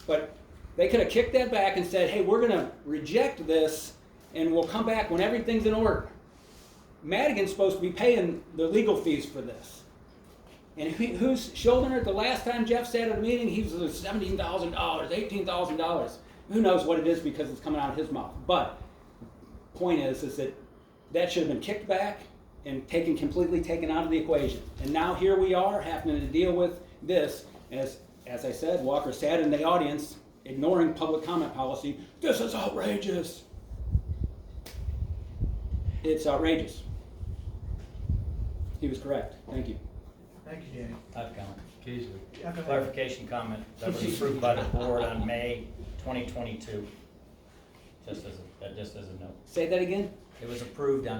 But they could have kicked that back and said, "Hey, we're going to reject this, and we'll come back when everything's in order." Madigan's supposed to be paying the legal fees for this. And who's shouldering it? The last time Jeff sat at a meeting, he was $17,000, $18,000. Who knows what it is because it's coming out of his mouth. But the point is that should have been kicked back and completely taken out of the equation. And now here we are having to deal with this. As I said, Walker sat in the audience, ignoring public comment policy. This is outrageous. It's outrageous. He was correct. Thank you. thank you, Danny. I have a comment. Occasionally. Yeah, go ahead. Clarification comment that was approved by the board on May 2022. Just as a note. Say that again? It was approved in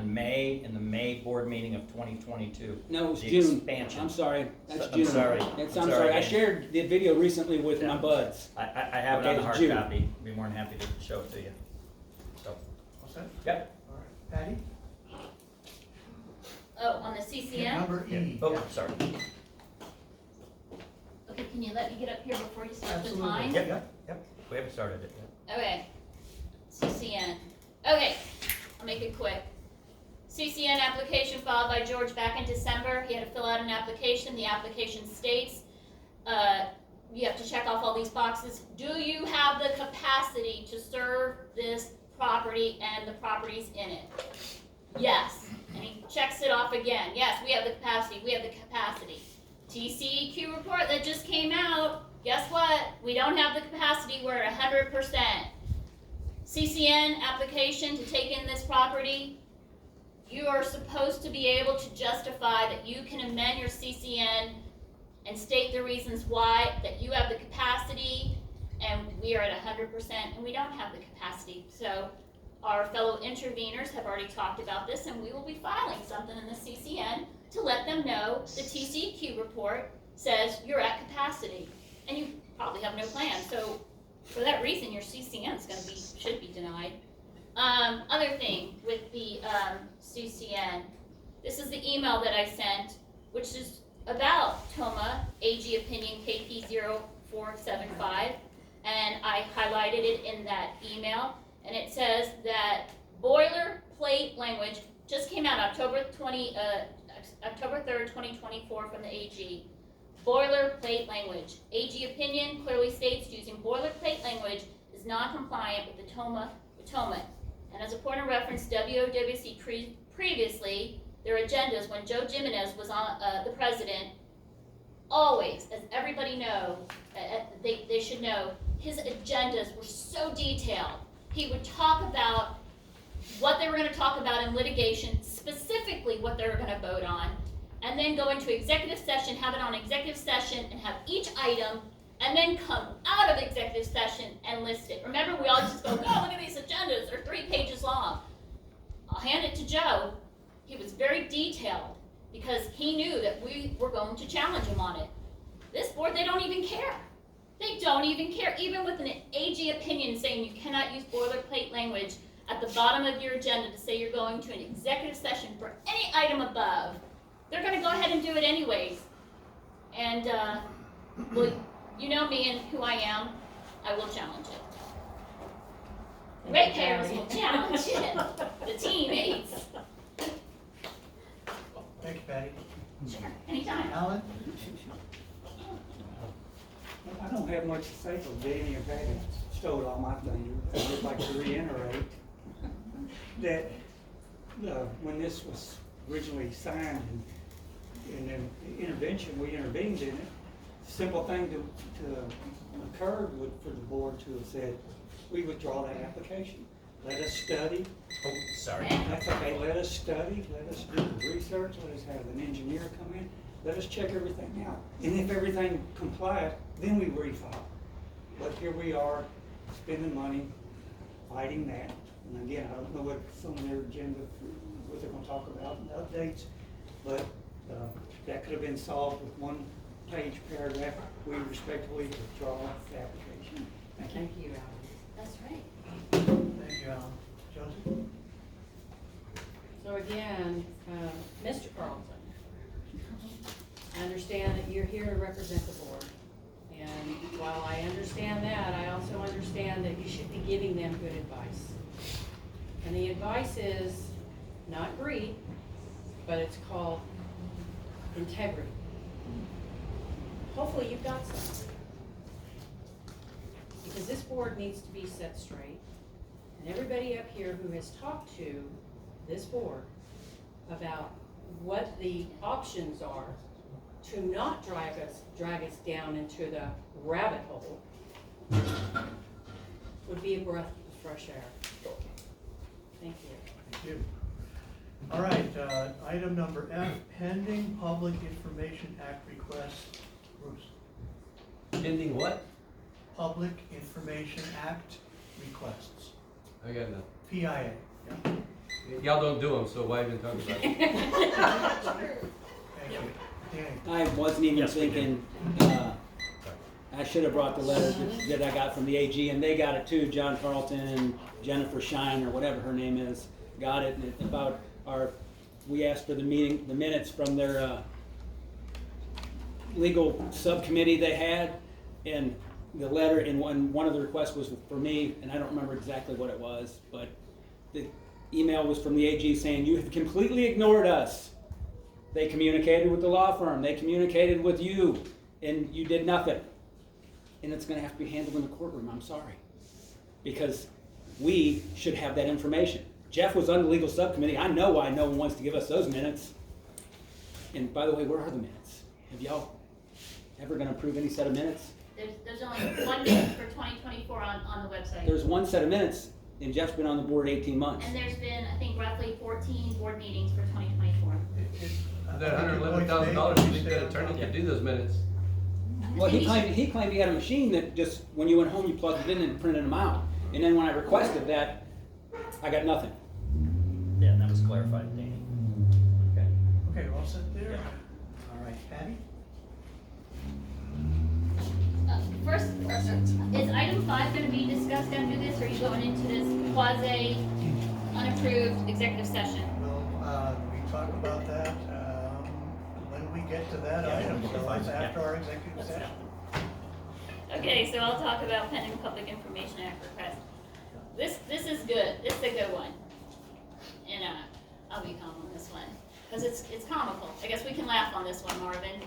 the May board meeting of 2022. No, it was The June. expansion. I'm sorry. That's I'm June. sorry. I'm I'm sorry. sorry. I shared the video recently with my buds. I have it Okay, on the it's hard June. copy. Be more than happy to show it to you. So, All set? yep. All right, Patty? Oh, on the CCN? Number E. Oh, yeah. sorry. Okay, can you let me get up here before you start the Absolutely. time? Yep. We haven't started it yet. Okay, CCN. Okay, I'll make it quick. CCN application filed by George back in December. He had to fill out an application. The application states, you have to check off all these boxes. Do you have the capacity to serve this property and the properties in it? Yes. And he checks it off again. Yes, we have the capacity. We have the capacity. TCEQ report that just came out. Guess what? We don't have the capacity. We're at 100%. CCN application to take in this property. You are supposed to be able to justify that you can amend your CCN and state the reasons why, that you have the capacity, and we are at 100% and we don't have the capacity. So our fellow interveners have already talked about this, and we will be filing something in the CCN to let them know the TCEQ report says you're at capacity, and you probably have no plan. So for that reason, your CCN is should be denied. Other thing with the CCN, this is the email that I sent, which is about TOMA AG opinion KP0475, and I highlighted it in that email, and it says that boilerplate language just came out October 3rd, 2024 from the AG. Boilerplate language. AG opinion clearly states using boilerplate language is non-compliant with the TOMA. And as a point of reference, WOWSC previously, their agendas, when Joe Jimenez was on the president, always, as everybody know, they should know, his agendas were so detailed. He would talk about what they were going to talk about in litigation, specifically what they were going to vote on, and then go into executive session, have it on executive session, and have each item, and then come out of executive session and list it. Remember, we all just go, oh, look at these agendas, they're 3 pages long. I'll hand it to Joe. He was very detailed because he knew that we were going to challenge him on it. This board, they don't even care. They don't even care. Even with an AG opinion saying you cannot use boilerplate language at the bottom of your agenda to say you're going to an executive session for any item above, they're going to go ahead and do it anyways. And, well, you know me and who I am. I will challenge it. The ratepayers will challenge it. The teammates. Thank you, Patty. Sure, anytime. Alan? I don't have much to say for Danny and Patty stole all my thunder. I'd just like to reiterate that when this was originally signed and then the intervention, we intervened in it. Simple thing to occur would for the board to have said, we withdraw that application. Let us study. Oh, sorry. That's okay. Let us study. Let us do the research. Let us have an engineer come in. Let us check everything out. And if everything complies, then we refile. But here we are, spending money, fighting that. And again, I don't know what's on their agenda, what they're going to talk about in the updates, but that could have been solved with 1-page paragraph. We respectfully withdraw the application. Thank you. Thank you, Alan. That's right. Thank you, Alan. Joseph? So again, Mr. Carlton, I understand that you're here to represent the board. And while I understand that, I also understand that you should be giving them good advice. And the advice is not greed, but it's called integrity. Hopefully you've got some. Because this board needs to be set straight. And everybody up here who has talked to this board about what the options are to not drag us down into the rabbit hole would be a breath of fresh air. Thank you. Thank you. All right, item number F, pending Public Information Act request. Bruce? Pending what? Public Information Act requests. I got nothing. PIA. Yeah. Y'all don't do them, so why even talk about it? Thank you. Danny? I wasn't even Yes, we thinking, I should have brought the letter that I got from the AG, and they got it too. John Carlton and Jennifer Shine, or whatever her name is, got it. And it's about we asked for the minutes from their legal subcommittee they had, and the letter, and one of the requests was for me, and I don't remember exactly what it was, but the email was from the AG saying, you have completely ignored us. They communicated with the law firm, they communicated with you, and you did nothing. And it's gonna have to be handled in the courtroom, I'm sorry. Because we should have that information. Jeff was on the legal subcommittee, I know why no one wants to give us those minutes. And by the way, where are the minutes? Have y'all ever gonna approve any set of minutes? There's only 1 minute for 2024 on the website. There's one set of minutes, and Jeff's been on the board 18 months. And there's been, I think, roughly 14 board meetings for 2024. That $111,000, you think that attorney could do those minutes? Well, he claimed he had a machine that just, when you went home, you plugged it in and printed them out. And then when I requested that, I got nothing. Yeah, and that was clarified, Danny. Okay. Okay, we're all set there? All right, Patty? First, is item 5 gonna be discussed after this, or are you going into this quasi unapproved executive session? Well, we talk about that, when we get to that item, so it's after our executive session. Okay, so I'll talk about pending public information act request. This is good, this is a good one. And, I'll be calm on this one, because it's comical. I guess we can laugh on this one, Marvin.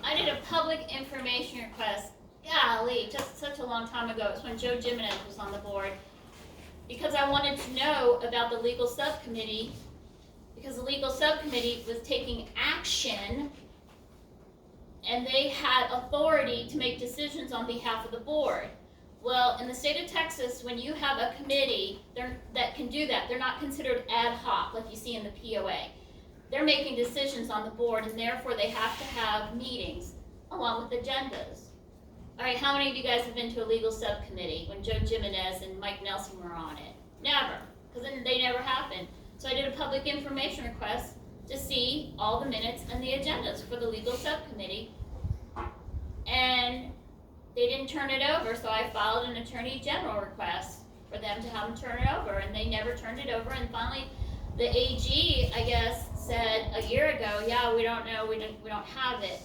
I did a public information request, golly, just such a long time ago. It was when Joe Jimenez was on the board. Because I wanted to know about the legal subcommittee, because the legal subcommittee was taking action and they had authority to make decisions on behalf of the board. Well, in the state of Texas, when you have a committee that can do that, they're not considered ad hoc like you see in the POA. They're making decisions on the board, and therefore they have to have meetings along with agendas. All right, how many of you guys have been to a legal subcommittee when Joe Jimenez and Mike Nelson were on it? Never, because they never happened. So I did a public information request to see all the minutes and the agendas for the legal subcommittee. And they didn't turn it over, so I filed an attorney general request for them to have them turn it over, and they never turned it over. And finally, the AG, I guess, said a year ago, yeah, we don't know, we don't have it.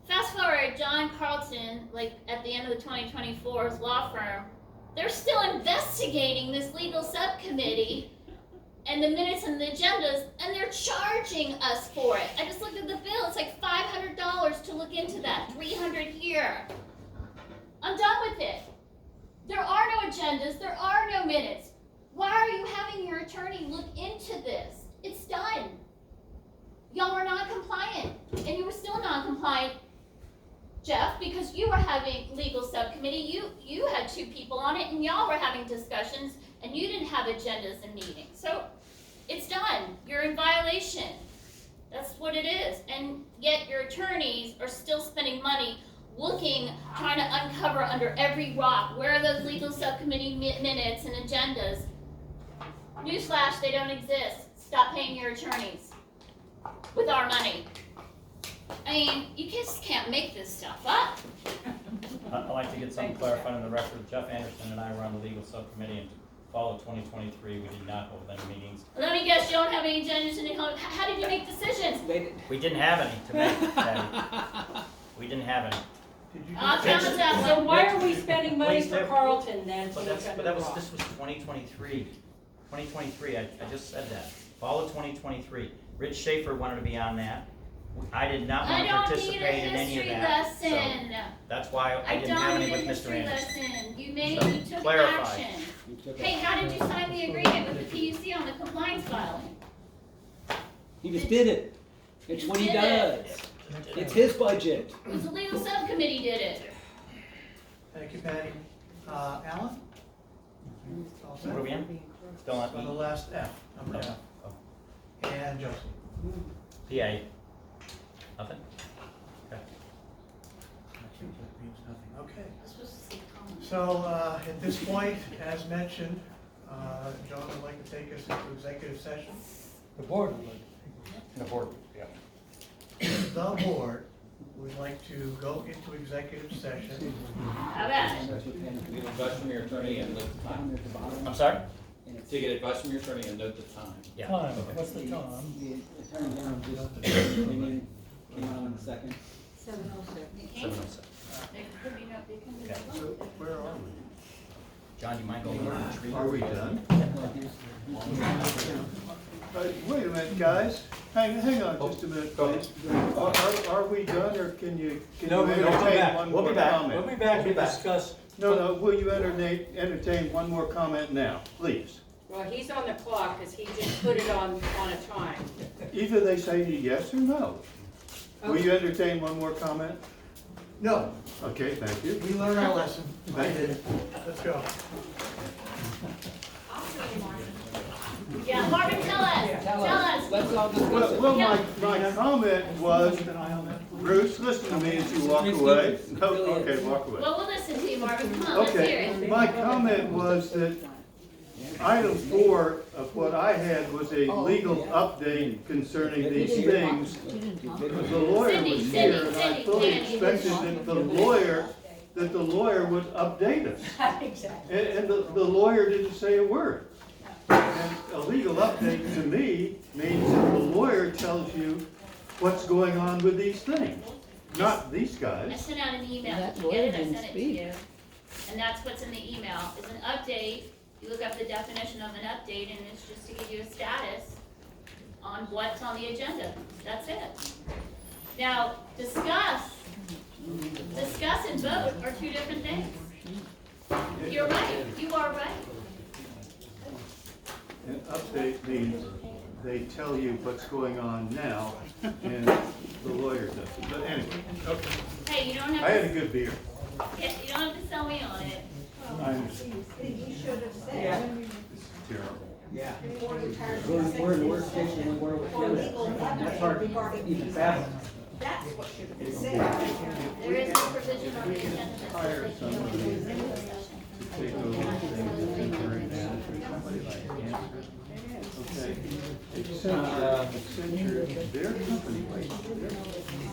Fast forward, John Carlton, like at the end of the 2024's law firm, they're still investigating this legal subcommittee and the minutes and the agendas, and they're charging us for it. I just looked at the bill, it's like $500 to look into that, $300 here. I'm done with it. There are no agendas, there are no minutes. Why are you having your attorney look into this? It's done. Y'all are non-compliant, and you were still non-compliant, Jeff, because you were having legal subcommittee. You had 2 people on it, and y'all were having discussions, and you didn't have agendas and meetings. So it's done. You're in violation. That's what it is. And yet your attorneys are still spending money looking, trying to uncover under every rock, where are those legal subcommittee minutes and agendas? Newsflash, they don't exist. Stop paying your attorneys with our money. I mean, you just can't make this stuff up. I'd like to get something clarified on the record. Jeff Anderson and I were on the legal subcommittee in fall of 2023. We did not hold any meetings. Let me guess, you don't have any agendas and how did you make decisions? We didn't have any to make, Patty. We didn't have any. I'll tell us that So one. why are we spending money for Carlton then? But this was 2023. 2023, I just said that. Fall of 2023. Rich Schaefer wanted to be on that. I did not want to participate in any of that. I don't need a history lesson. So that's why I didn't have any with Mr. Anderson. Lesson. You took clarify. action. Hey, how did you sign the agreement with the PUC on the compliance filing? He just did it. It's what he does. It's his budget. It was the legal subcommittee did it. Thank you, Patty. Alan? All set? What are we in? Still on On the last F, number F. Oh. And Josie. PA. Nothing? Okay. That means nothing, okay. I'm supposed to say comment. So, at this point, as mentioned, John would like to take us into executive session. The board would like. The board, yeah. The board would like to go into executive session. How about it? To get advice from your attorney and note the time. I'm sorry? To get advice from your attorney and note the time. Yeah. Time, what's the time? The attorney general just came on in a second. 7:07. 7:07. There could be no, there could be Okay. no. Where are we? John, do you mind going over the tree? Are we done? Wait a minute, guys. Hang on just a minute, please. Are we done, or can you No, we're gonna come entertain back. one We'll more be back. comment? We'll be back to discuss. No, will you entertain one more comment now, please? Well, he's on the clock because he just put it on a time. Either they say yes or no. Will you entertain one more comment? No, Okay, thank you. we learned our lesson. I Thank you. did. Let's go. Yeah, Marvin, tell us. Let's all discuss it. Well, my comment was, Keep an eye on that. Bruce, listen to me as you walk away. No, okay, walk away. Well, we'll listen to you, Marvin. Come on, let's hear Okay, it. my comment was that item 4 of what I had was a legal update concerning these things. Because the lawyer was here, and I fully expected that the lawyer would update us. And the lawyer didn't say a word. And a legal update to me means that the lawyer tells you what's going on with these things, not these I guys. sent out an email, That did you get it? I lawyer sent it to didn't you. And that's what's in the email, is an update, you look up the definition of an update, and it's just to give you a status on what's on the agenda, that's it. Now, discuss and vote are two different things. You're right, you are right. An update means they tell you what's going on now, and the lawyer doesn't. But anyway, okay. Hey, you don't have I had a to, good beer. yeah, you don't have to sell me on it. I understand. You should have said, It's terrible. Yeah. before you turn We're in the worst situation we were with for him. legal That's hard update regarding to even these fathom. items. That's what should have been said. There is no provision on the agenda that says that you don't do executive session. To take over things and temporary management, somebody like Cancer. Okay. Accenture, their company,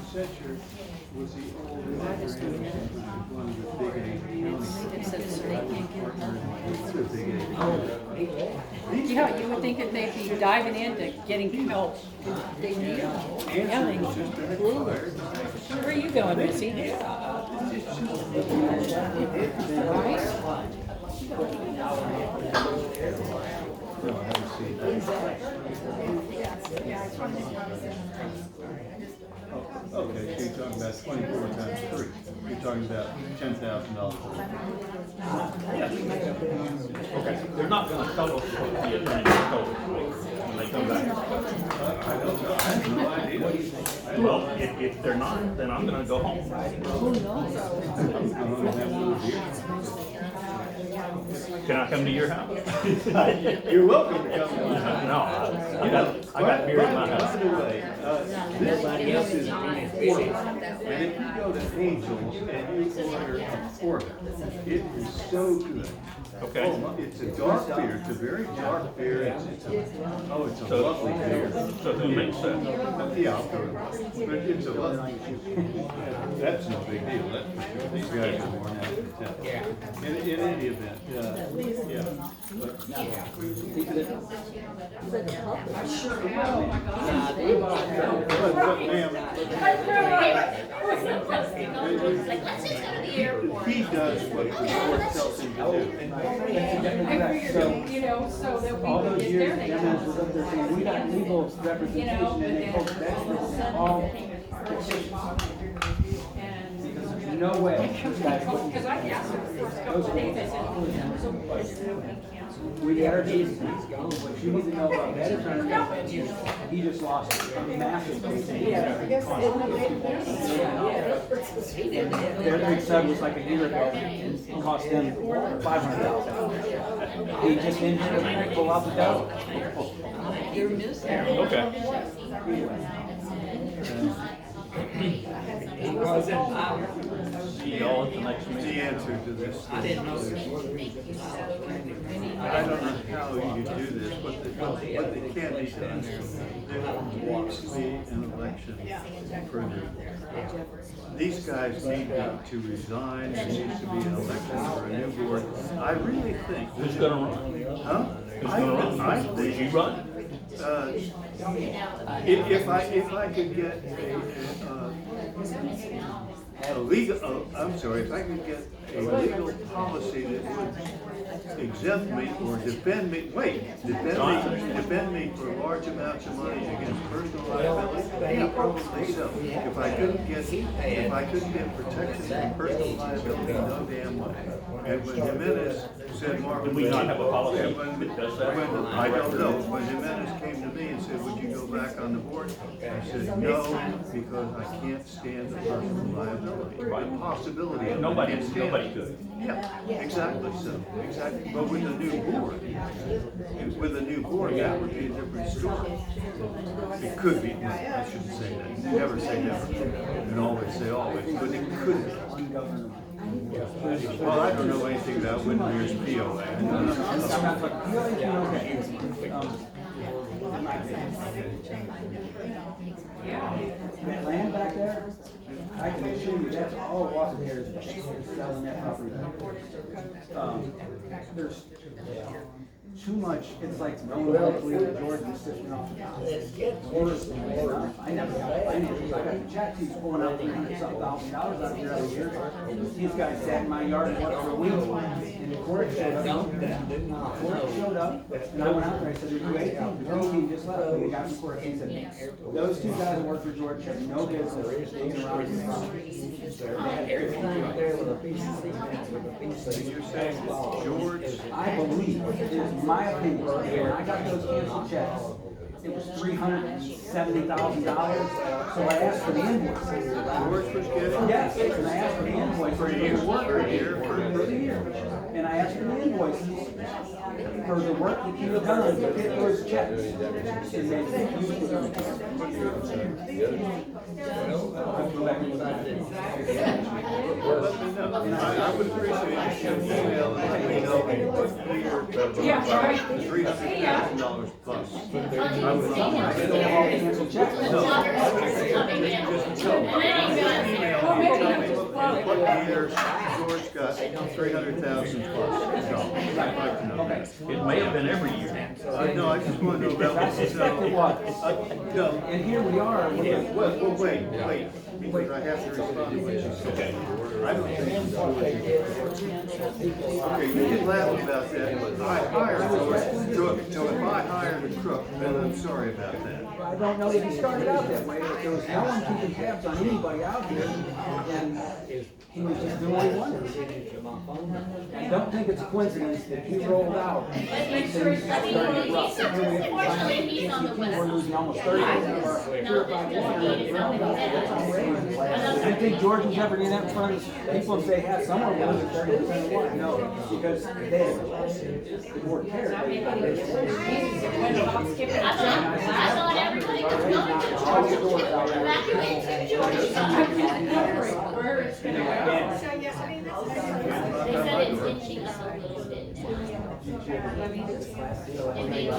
Accenture was the old one of the big eight counties. Yeah, you would think that they'd be diving into getting help. They need help. Yeah, they Where are you going, Missy? No, I haven't seen that. Oh, okay, so you're talking about 24 times 3. You're talking about $10,000. Okay, they're not gonna tell us what the attorney told us when they come back. I don't know, I have no idea. Well, if they're not, then I'm gonna go home. Can I come to your house? You're welcome to come to my house. No, I got beer in my By house. the way, this is Angels, and if you go to Angels and you order a porter, it is so good. Okay. Oh, it's a dark beer, it's a very dark beer, it's a lovely beer. So who makes that? Yeah, I'll go to it. But it's a lovely, that's no big deal, that's for sure. These guys are more than happy to tell. In any event, yeah. But ma'am, Like, let's just go to the airport. he does what the board tells him to do. I figured, you know, so that we All could those get years, their the name Demons was up there saying, we got legal you know, representation, but and they then told us all of a that's sudden, and no way. This guy's putting- because I asked her the first couple of days, I said, so is it being canceled? We got our cases, what you need to know about that attorney, he just lost a massive case. Their big sub was like a year ago, and it cost them $500,000. He just didn't pull out the dough. You're missing. Okay. See y'all at the next The meeting. answer to this. I don't know how you do this, but they can be done. There needs to be an election for new. These guys need to resign, there needs to be an election for a new board. I really think. Who's gonna run? Huh? Who's gonna run? I Would think, you run? if I could get a legal, I'm sorry, if I could get a legal policy that would exempt me or defend me for large amounts of money against personal liability, yeah, probably so. If I couldn't get protection from personal liability, no damn way. And when Jimenez said, Marvin. Do we not have a policy Yeah, when- that does that? I don't know. When Jimenez came to me and said, would you go back on the board? I said, no, because I can't stand the personal liability. The possibility of it. I can't stand it. Nobody could. Yeah, exactly so, exactly. But with a new board, that would be a different story. It could be, I shouldn't say that. Never say never. And always say always, but it could be. Well, I don't know anything about Whitmer's POA. That land back there, I can assure you, that's all Walker here is selling that property. There's too much, it's like going up with Jordan sitting off. I got the check, he's pulling out $300,000 out of here every year. These guys sat in my yard and worked for a week, and the court showed up. And I went out there, I said, "Are you 18? The team just left, and we got the court, he said, those two guys that work for George have no business being around this property." George, I believe, it is my opinion, when I got those canceled checks, it was $370,000, so I asked for the invoice. George was getting? Yes, and I asked for the invoice. For a year, for a year, For the year. And I asked for the invoices for the work that you've done to get those checks. And they refused to do it. I'll go back and look at it. I would appreciate you sending an email and let me know what year, Yeah, right. $300,000 plus. I don't have all the canceled checks. Well, maybe it was What year George got $300,000 plus? I'd like to know that. It may have been every year. No, I just want to know about I suspect it was. No, And here we are. well, wait, because I have to respond to what you said. I don't think it's okay, you can laugh about that, but I hired George, so if I hired a crook, then I'm sorry about that. I don't know that he started out that way, but there was no one keeping tabs on anybody out here, and he was just doing what he wanted. I don't think it's a coincidence that he rolled out. Unfortunately, he's on the west We're losing almost 30% of our certified water. I think George was ever in that front of people and say, "Yeah, someone will lose 30% of water." No, because they, the board cared. I thought everybody was going to Georgia to evacuate to Georgia. They said it's inching up a little bit now. And they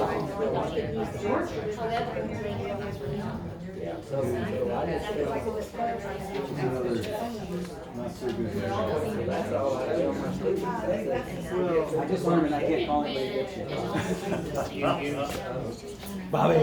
I just learned that I can't call anybody Bobby.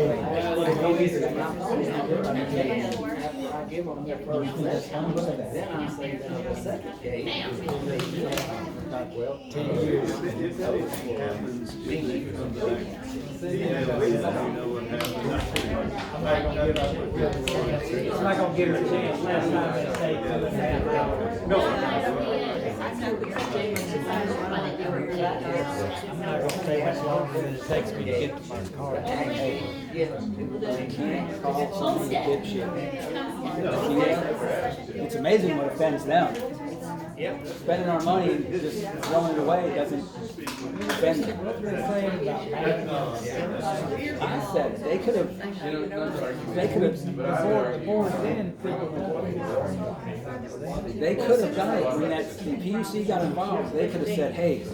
It's not gonna give her a chance last time to say 2.5 hours. No. I'm not gonna say much longer than it takes me to get to my car. It's amazing what offends them. Spending our money and just throwing it away doesn't offend them. What they're saying about I said, they could have, they could have done it when that, the PUC got involved, they could have said, hey,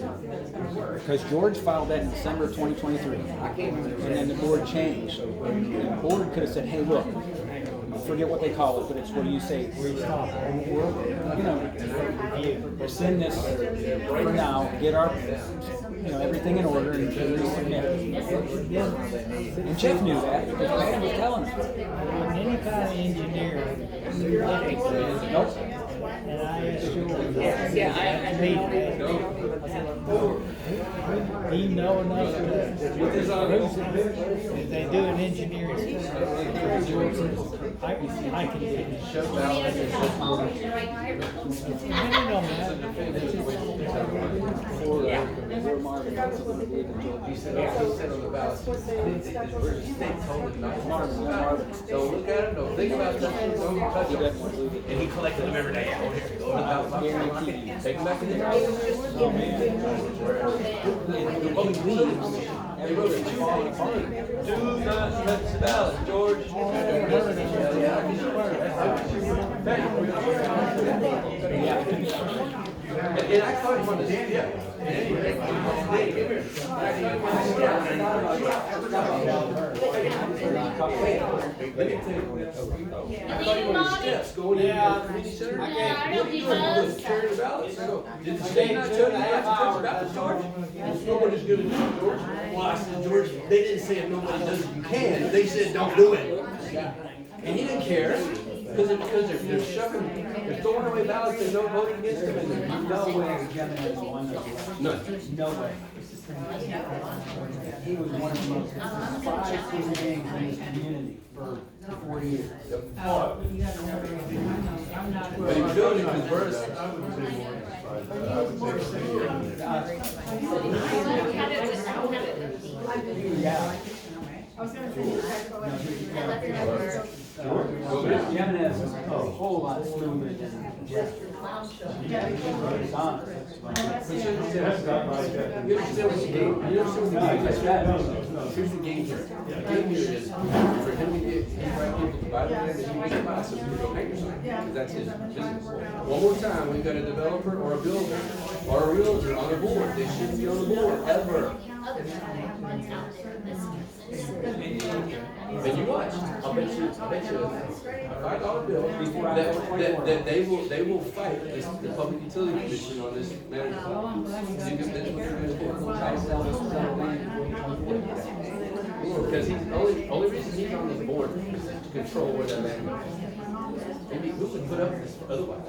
because George filed that in December of 2023, and then the board changed. The board could have said, hey, look, I forget what they call it, but it's where you say, you know, rescind this for now, get our, everything in order and resubmit. And Jeff knew that because Pat was telling him. When any kind of engineer looking for this, Nope. and I asked George, he know enough to, if they do an engineering study, George says, I can do it. Marvin. So look at it, don't think about that, don't touch it. And he collected them every day. Take them back to the house. Oh, man. When he leaves, everything's falling apart. Do not touch the ballot, George. Yeah. And I caught him on the step. Hey, give me here. I caught him on the step. Let me tell you. I caught him on the steps going in the community center. Yeah, I know he He does. was carrying the ballots. I go, did the state not tell you you have to touch the ballot, George? Nobody's gonna do it, George. Well, I said, George, they didn't say if nobody does it, you can. They said, don't do it. And he didn't care, because they're shoving, they're throwing away ballots, they're no voting against them. And there's No way Gemini is one of them. None. No way. He was one of the most despised human beings in this community for 40 years. But he was doing it because Burris. Yeah. Jimenez is a whole lot smoother than Jeff. Here's the game here. The game here is for him to get invite people to buy the land that he wants to buy, so he can go hang yourself. Because that's his business. One more time, we've got a developer or a builder or a realtor on the board. They shouldn't be on the board ever. And you watch. I'll bet you a $5 bill that they will fight the Public Utility Commission on this matter. Because he's the only reason he's on this board is to control where that land goes. Maybe who would put up this otherwise?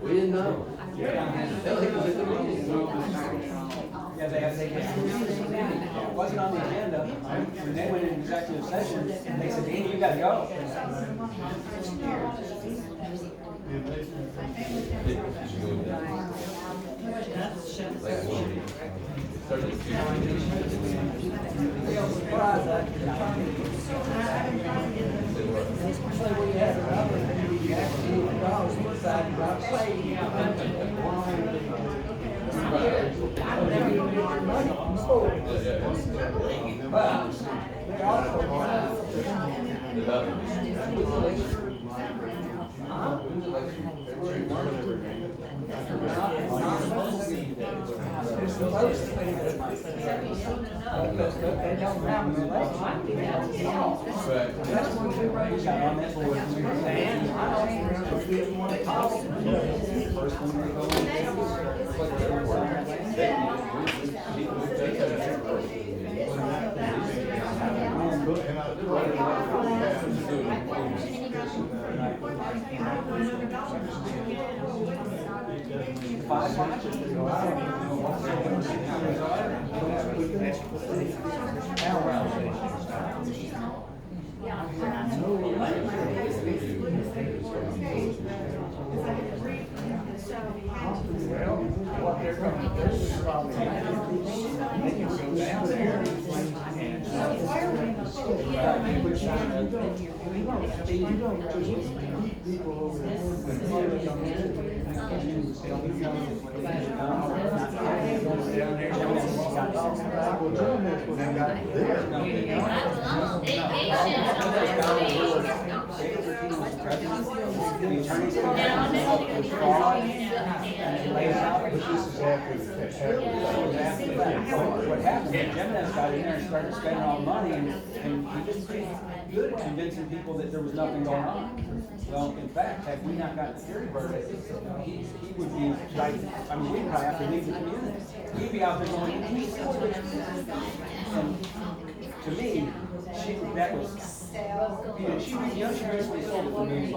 We didn't know. Hell, he was in the meeting. Yeah, it wasn't on the agenda. When they went in executive session, they said, Danny, you gotta go. What happened, Jimenez got in there and started spending all the money, and he was pretty good at convincing people that there was nothing going on. Well, in fact, had we not gotten the jury verdict, he would be right, I mean, we'd probably have to leave the community. He'd be out there going, and to me, that was, she basically sold it for $1 million.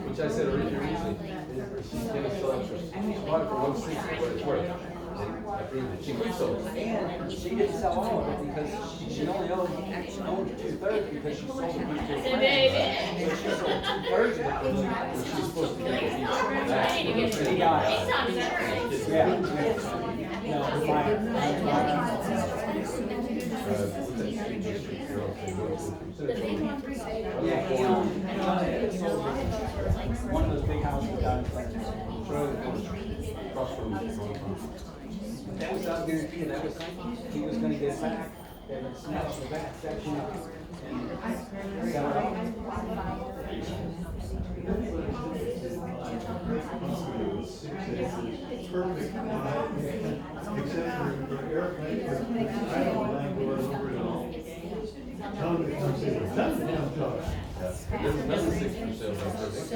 Which I said originally, she's gonna sell it for, she bought it for 160 what it's worth. And I proved it. She pre-sold it. And she didn't sell all of it because she only owned 2/3 because she sold it to a friend. So she sold 2/3 of it. She's supposed to get it. He got it. Yeah. No, yeah, he owned one of those big houses down in Clarence. That was out guarantee, that was, he was gonna get it back. It's not the back section of it. It's perfect, except for airplanes, I don't mind going over it all. Tell them to come see us. That's the damn talk. That's the 6 sales on purpose.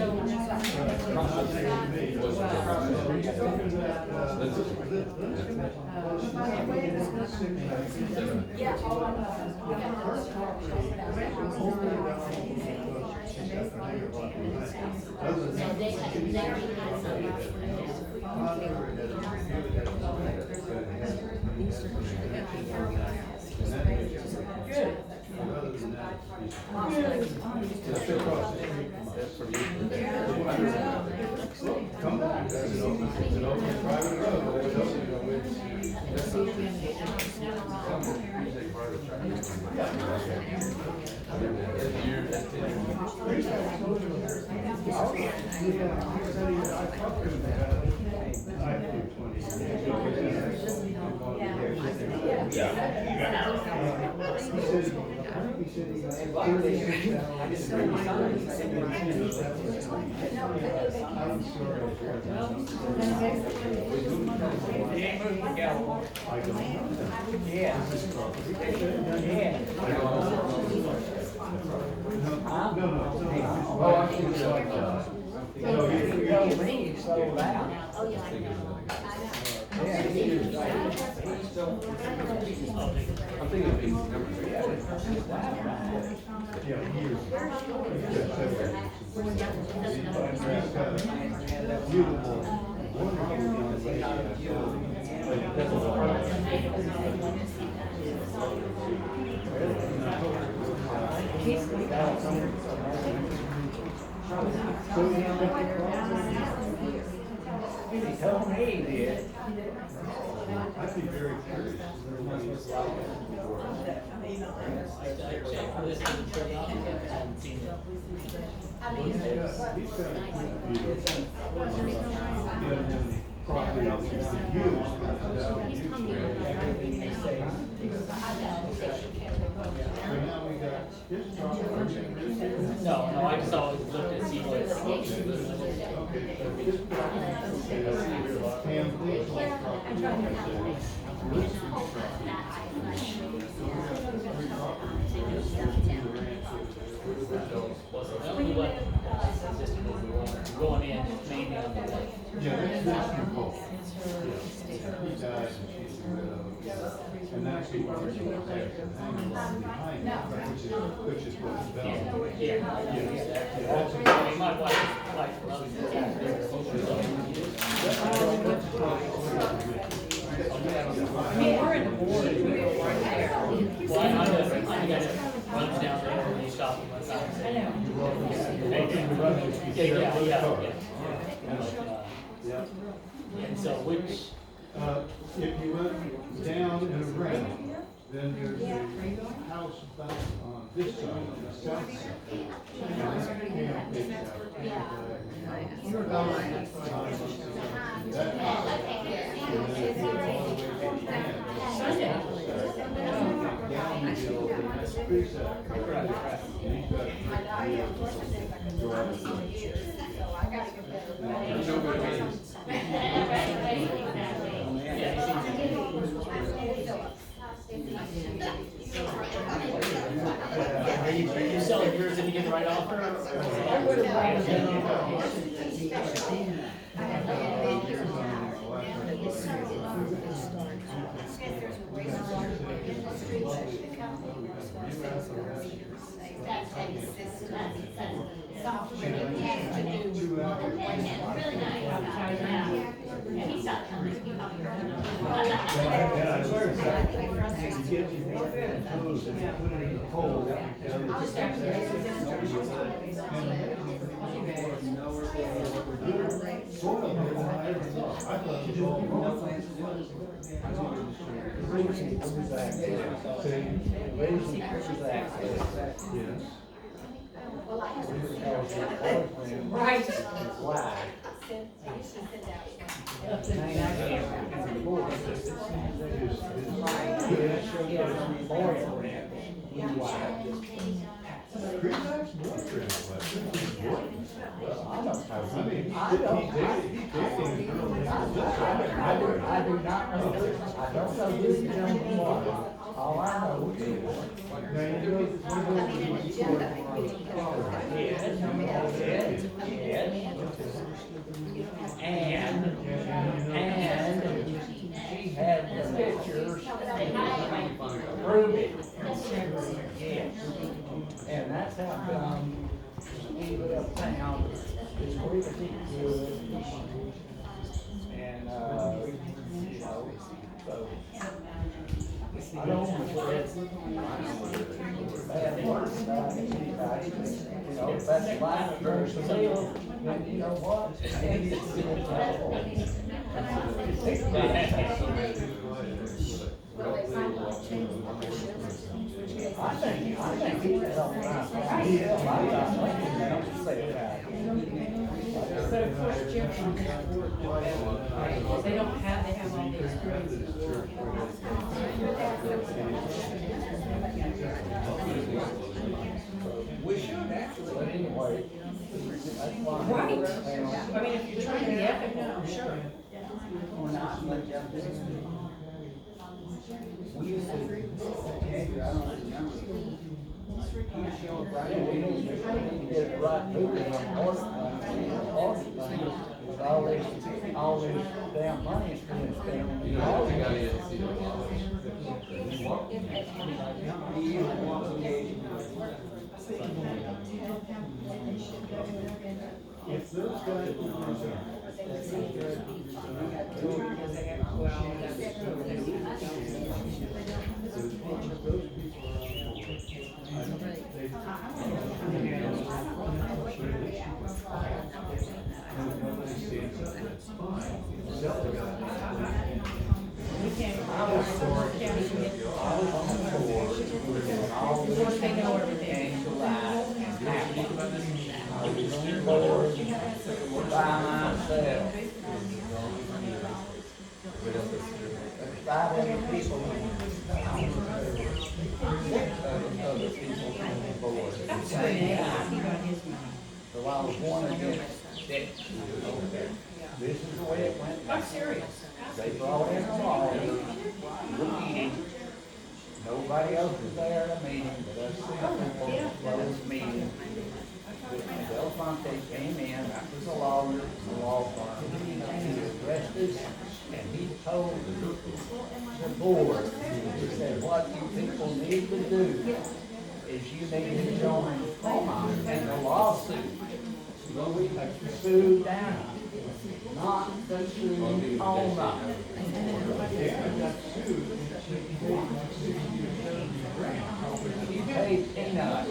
Come on, it's an open private road, it's open. I'm thinking of these numbers. He told me he did. I'd be very curious. Property else is No, I just always looked at see what. Going in mainly on the left. Yeah, that's your He dies and she's rid of him. And that's the part that hanging behind him, which is what's developed. Yeah. My wife loves we're in the board right there. Well, I'm the guy that runs down there and you stop him once I'm saying. Yeah. And so which. If you went down and around, then there's a house back on this side, on the south side. And that camp is you're down that house. And then if you go all the way to the end, down you go, and that's Creek Side. And you've You selling yours if you get the right offer? Right. memorial rent. Why? I do not know. I don't know who the gentleman was. All I know and she had the pictures prove it. Yes. And that's how come he left town is really good. And, you know, so. I don't want to bad words about anybody, you know, if that's life occurs to live, then you know what? I think he can help out. But of course, Jim, they don't have, they have all the experience. We should actually, but anyway. Right. I mean, if you're trying to be ethical, sure. We used to, Andrew, I don't remember. He showed right there, he did it right moving on with all this damn money is being spent. If those guys They know everything. By myself. Five other people. Other people on the board. So I was one against six. This is the way it went. I'm serious. They brought in a law, meeting. Nobody else was there at the meeting, but us people closed meeting. Delphonte came in, that was a lawyer, the law firm. He addressed us, and he told the board, he said, what you people need to do is you need to join Coma in the lawsuit. Sue down, not to sue Coma. He paid peanuts.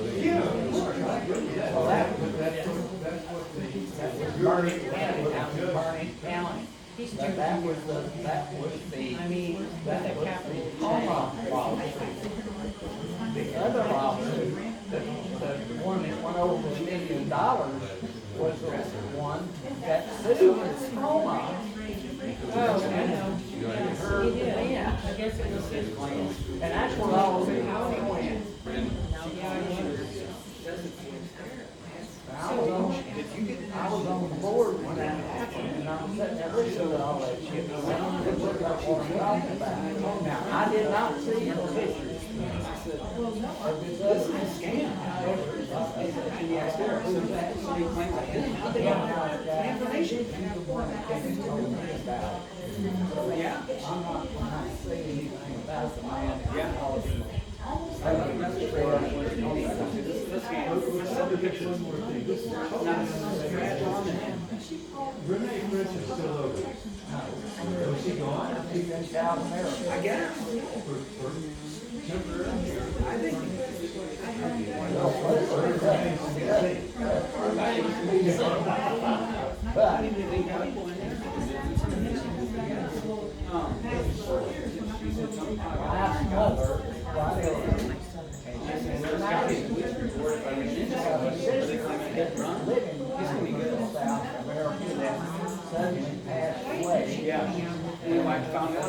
Well, that was Burning County, that was Burning County. But that was the Coma lawsuit. The other lawsuit, the one that went over $1 million, was the one that sued Coma. Oh, I know. He did, yeah. I guess it was his plan. And that's what all of it went. I was on the board when that happened, and I was sitting there listening to all that shit. And it looked like what I'm talking about. Now, I did not see the pictures. This is a scam. And he asked her, who was that? So he claimed I didn't. Information. Yeah. I'm not going to say anything about the man. Yeah. Renee French is still over. Was she gone? She's in South America. I guess. Temporarily. I think. Suddenly passed away. Yeah. And my wife found out.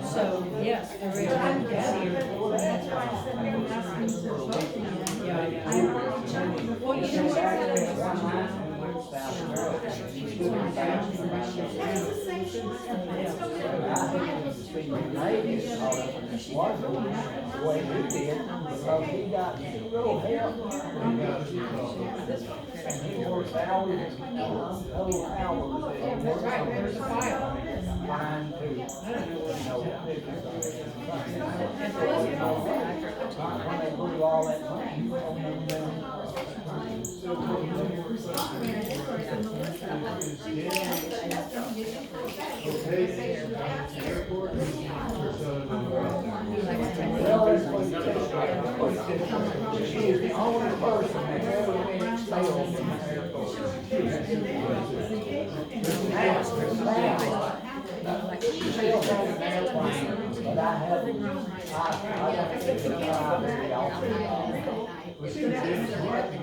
So, yes, there is. Yeah, yeah. Well, you know, that's right, there's a file. She is the only person that's ever been expelled from the airport. She sailed on an airplane, but I haven't, I don't think it's very often. I have no idea. There might be.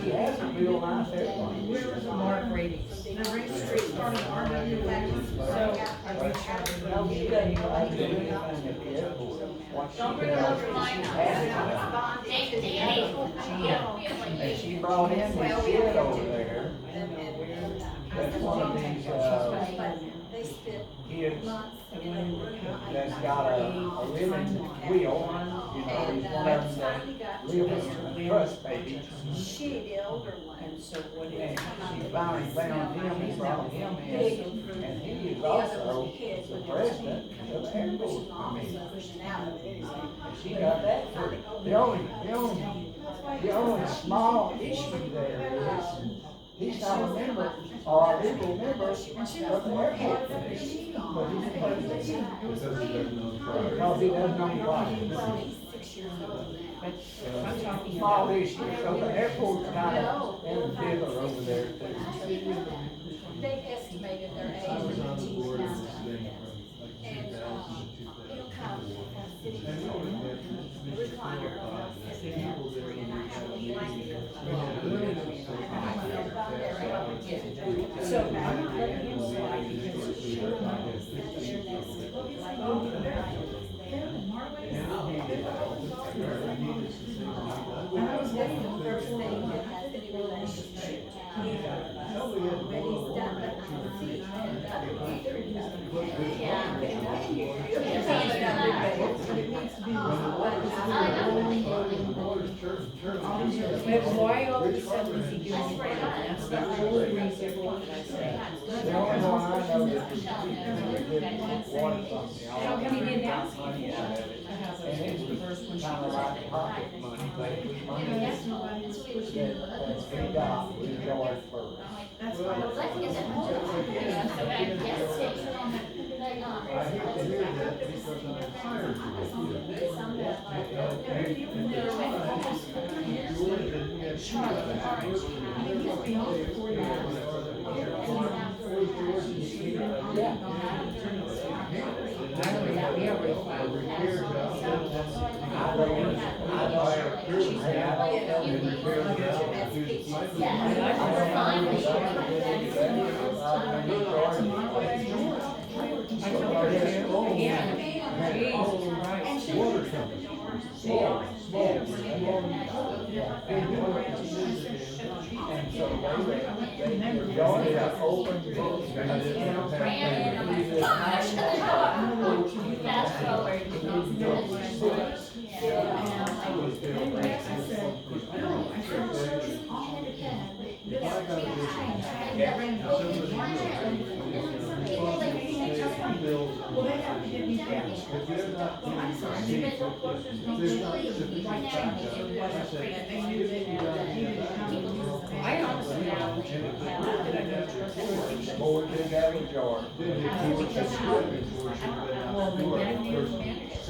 She has a real nice airplane. Where's the mark rating? The race street started our manufacturing. So, No, she doesn't like to do anything at the airport. What she Don't bring it does over is mine. she has Danny. and she brought in this kid over there. That's one of these, kids that's got a living will, you know, he's one of them that lives in the trust baby. She, the older one. and so what is? And she finally found him, he brought him in, and he is also the president of the airport. I mean, and she got that for, the only small issue there is, he's not a member, or a legal member of the airport commission, but he's the president. Because he doesn't know why. But I'm talking Small about. issue, so the airport's kind of in the fiddler over there too. They estimated their age I was on the in board teens since now. then And, from it'll come from city. And we would have Mr. Philip, and people there when we had a meeting. So I'm not letting him slide because he should not. That's the first thing that has any relationship to him. But he's done it, I see. Yeah. But why all of a sudden is he doing it? That's the whole reason why I say. The only one I know that did water company. How come he didn't ask Money you? out of it. And it was kind of like pocket money, but it was money that he got, we charged for. Well, let's get that hold on. So back yesterday. I hate to hear that because I'm tired Water company. Small. And so they open Fast forward. Somebody I honestly don't. Board did have a jar. Well, then that needs managed. Because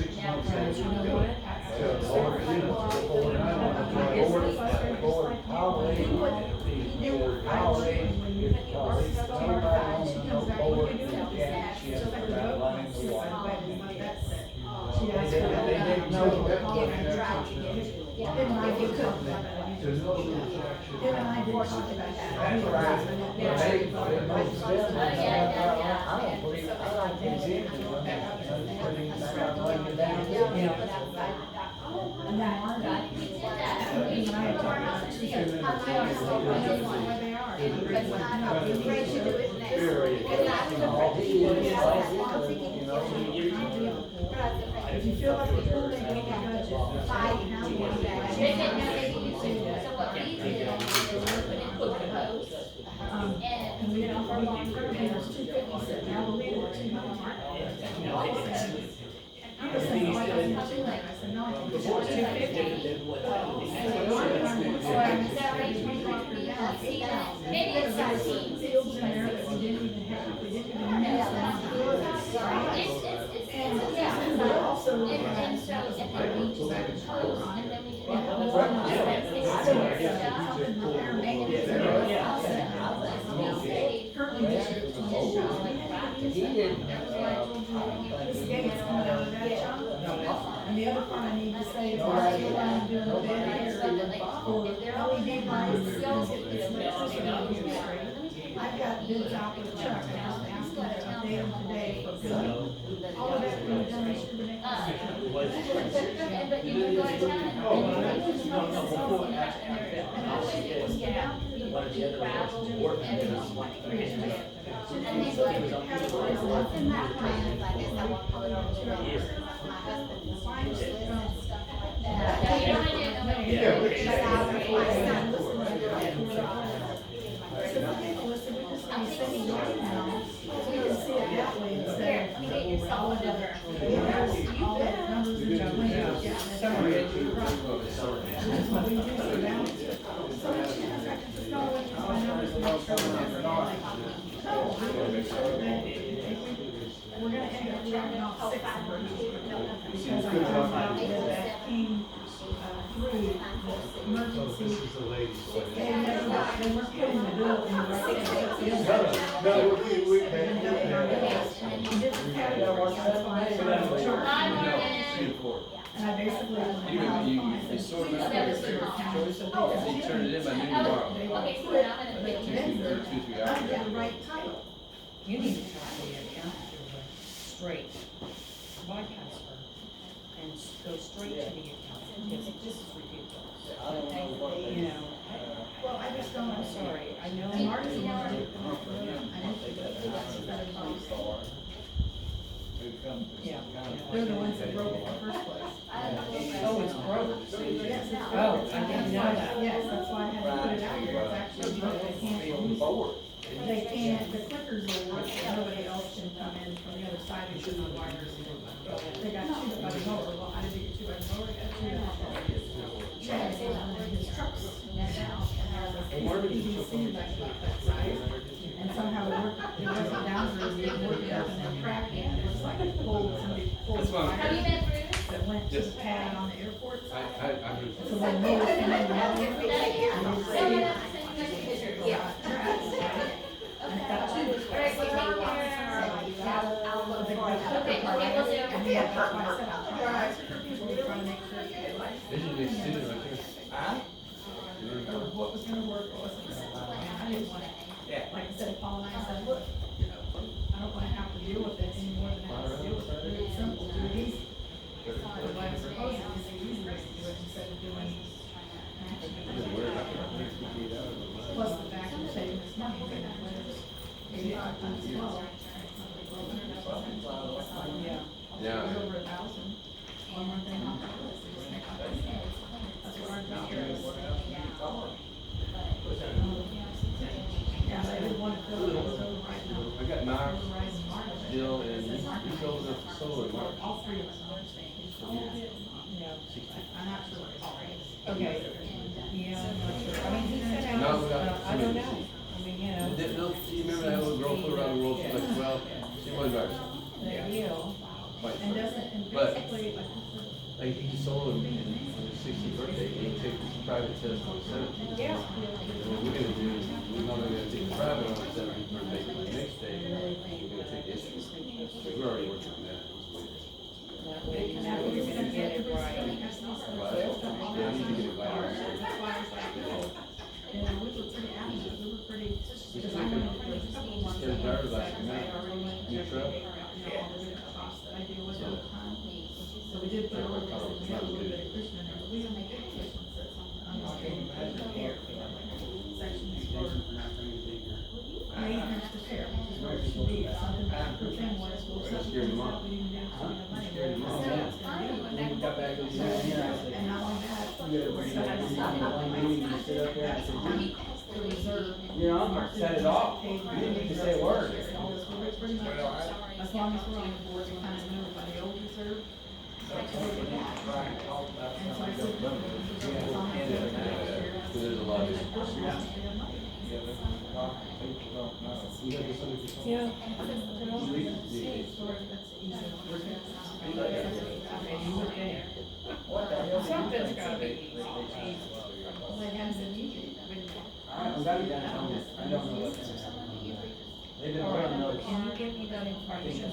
you know what? If you feel like you're doing it, you can budget. So what we did is we put the post, And we don't, for long-term, and there's 250, so now we'll leave it at 200. I was saying, why don't you do that? I said, no, I think it's 250. maybe it's 16. Fields in there that we didn't even have, we didn't even use them. And also. And so, and then we just have to post, and then we can have a Currently, this year, it's this gate's coming out of that chunk. And the other part I need to say is we're still doing a bit here for LED lights. I've got bids out with Chuck, and I was asking to update them today for good. All of that can be done this year, the next year. but you can go to town and And these like categories, what's in that plan, I guess I want to put it over to my husband's wife's list and stuff like that. you don't want So the people listen, we just need to send you right now, so you can see it that way instead of. get yourself all of another. all that numbers that you went out, yeah. That's what we do, so now, so much, I can just go with my numbers and make sure we're never. We're gonna end up dropping off 6 of them. Because I found out that came through the emergency. They weren't putting the bill in the right. In different categories, that's why I started to charge. Hi, Marvin. And I basically. You sort of turn it in by noon tomorrow. Okay, so then I'm gonna pick Vendor, 2-3 I hours. get the right title. You need to talk to your accountant straight, bypass her, and go straight to the accountant, because this is ridiculous. You know, Well, I just don't, I'm sorry, I know. And Mark's the one that did the Yeah. They're the ones that broke it in the first place. Oh, it's broke. Yes, it's Oh, broke. I didn't know that. Yes, that's why I had to put it out here, it's actually broke, they can't use it. They can't, the clickers will work, nobody else can come in from the other side and shoot the wires. They got 2x4, well, how did they get 2x4? They got 2x4. Chad is in his trucks now, and has a PVC like that size. And somehow it wasn't down for us, it worked up and then cracked it, and it was like a pulled, somebody pulled the Have you wire met Bruce? that went to the pad on the airport. I So when they were coming down, Someone else send you guys a picture. Yeah. and got two. Alright, give me I'll look for it. Okay, we'll do. And yeah, that's why I said I'll try to people, we're trying to make sure that they like. Or what was gonna work, what wasn't gonna work. And I didn't want it, like I said, Paul and I said, look, you know, I don't wanna have to deal with it any more than I have to deal with it, do it simple, do it easy. But what I was proposing is the easy way to do it instead of doing. Plus the fact of saving this money, we're gonna have to pay 5 times as well. Yeah. Over 1,000. One more thing off the list, we just make up the sales. That's what our job is. Yeah, they would want to fill it over right now. three of us understand. Yeah. I'm not sure what Paul is. Okay, yeah, I'm not sure. I mean, he sent out, I don't know. I mean, you know. No, you remember that little girl flew around the world, she's like 12, she was right. That deal, and doesn't, and But- basically, Like, he just sold him on his 60th birthday, and he took his private test on the 17th. Yeah. And what we're gonna do is, we're not only gonna take the private on the 17th birthday, but the next day, we're gonna take the instrument. So we're already working on that. That way you're gonna get it right. Right. Yeah, I need to get it right. that's why I was like, and we were pretty active, we were pretty, Just because I went over to see one. get a driver's license, I man. already went New to truck. all the different costs that I deal with all the time. So we did put a little bit, we had a little bit of Christian in there, but we don't make it Christian, so it's on the sections for maintenance repair, which is what it should be. Something that the thing was, well, something Scared him off. we didn't do, so we have money. Scared him off. Then we got back to the So, and not only that, we still had to stop sit up there, I said, the reserve. you know, set it off, you didn't need to say a word. Pretty much, as long as we're on the board, we kind of know by the old reserve. And so I said, as long as we're there. There's a lot of. Yeah. Something's gotta be easy. I'm glad you got it on this. I don't know what's gonna happen. They've been running those. Can you give me that information?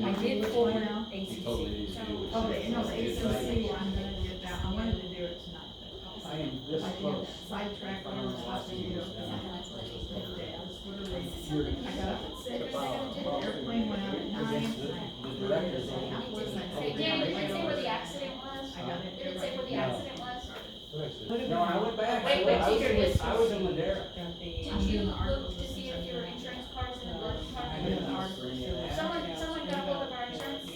I did forward ACC. Okay, no, the ACC, I'm gonna get that, I wanted to do it tonight, but. I am this close. Sidetracked on the last video, because I had to literally, I got up at 6, the airplane went out at 9. The director Say, Danny, did it say where the accident was? I got it. Did it say where the accident was? No, I went back. Wait, wait, I was here it is. I was in Madera. Did you look to see if your insurance card is in the blood card? Someone got hold of our insurance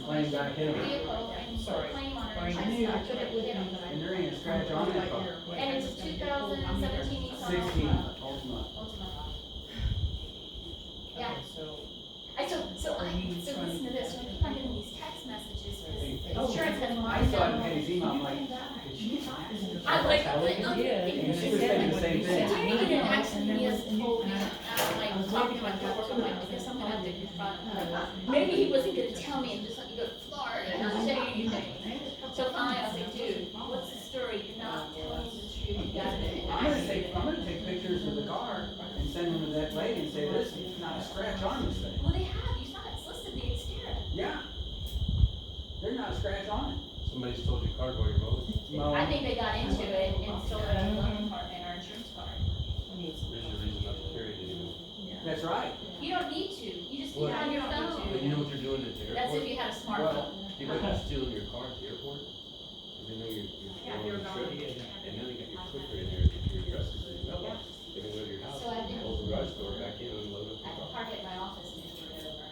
Claim got hit. vehicle and put a claim on our I insurance knew I card. took it with me, but I. And there ain't a scratch on that car. And it's a 2017 Nissan 16, Altima. Ultima. Yeah. So listen to this, when I keep on getting these text messages, because insurance has I my saw it in number. Penny's email, I'm like, did she? I'm like, And she was saying the same thing. Did you get an accident? He has told me, like, talking to my coworker, I'm like, there's something I have to confront him. Maybe he wasn't gonna tell me and just let me go to Florida and not say anything. So finally, I was like, dude, what's the story? You're not telling me the truth, you gotta admit it. I'm gonna take pictures of the car and send them to that lady and say, this is not a scratch on this thing. Well, they have, you saw it's listed, the exterior. Yeah. There's not a scratch on it. Somebody stole your card while you're mowing. No. I think they got into it and stole it on the loan department, our insurance card. There's a reason not to carry it anymore. That's right. You don't need to, you just keep it What? on your But you phone. know what they're doing at the That's if airport? you had a smartphone. People are stealing your car at the airport. They know you're going on a trip, and now they got your clicker in there, your address is in your mailbox. They can go to your house, So I did- open the garage door, back in, unload up I the can car. park at my office and just move it over.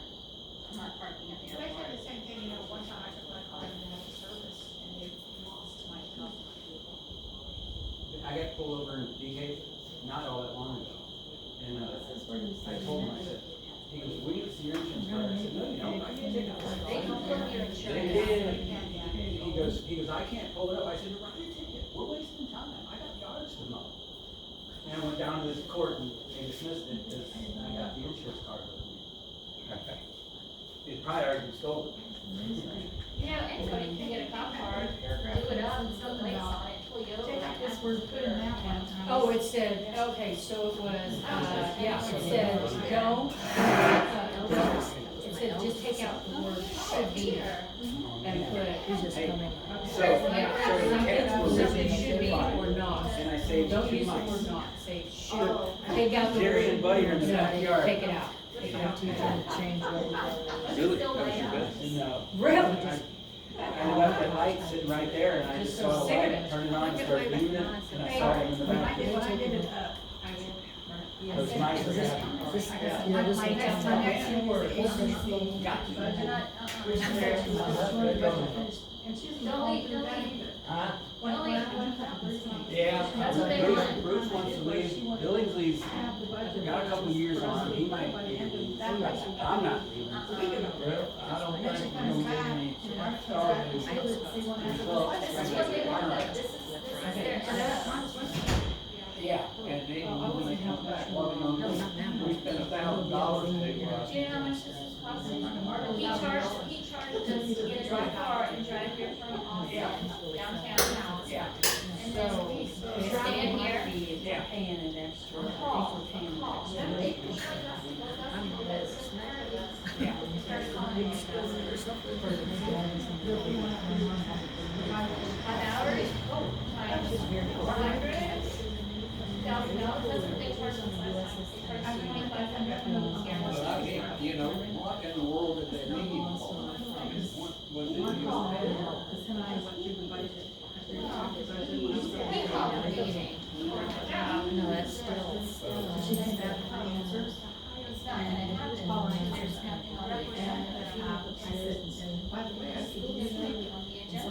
I'm not parking at the So they said airport. the same thing, you know, one time I took my car and it had service, and it lost my car. I got pulled over in DK not all that long ago. And I told him, I said, he goes, we need to see your insurance card. I said, no, you don't. I can't take it. They don't pull your They insurance. did. He goes, I can't pull it up. I said, run your ticket. We're wasting time. I got yards to mow. And I went down to this court and they dismissed it because I got the insurance card with me. It probably already been stolen. You know, anybody can get a cop card, do it up, and put plates on it, pull you over. Take this, we're putting that one. Oh, it said, okay, so it was, yeah, it said, don't, it said, just take out the word should be and put. Something should be or not. And I saved Don't 2 use the months. word not, say should. Take out the word. Jerry and Buddy are in the backyard. Take it out. Take it out. Really? That was your best? No. Really? I left the light sitting right there and I just Just saw so the sick of light, it. turned it on, and started doing it, and I saw him in the back. When I did it, It was nice to have. my next one was ACC. Got you. And she's Don't leave, don't leave. Huh? Don't leave. Yeah. That's what they want. Bruce wants to leave, Billingsley's got a couple couple of years on, he might be able to see that. I'm not leaving. Well, I don't think you're gonna get any started. This is what they wanted, this is their, Yeah, and then when they come back, well, we spent $1,000 to, do you know how much this was costing? He charged us to get a car and drive here from Austin, downtown. yeah. And then we stand here. We're paying an extra, I think we're paying an extra. An hour is, times $400, $1,000, that's what they charged us last time. They charged $2,500 here. But I can't, you know, what in the world did they need? What was it? We call it a meeting. No, that's still. It's not, and it happens, there's nothing on the agenda. By the way, I see you On the agenda.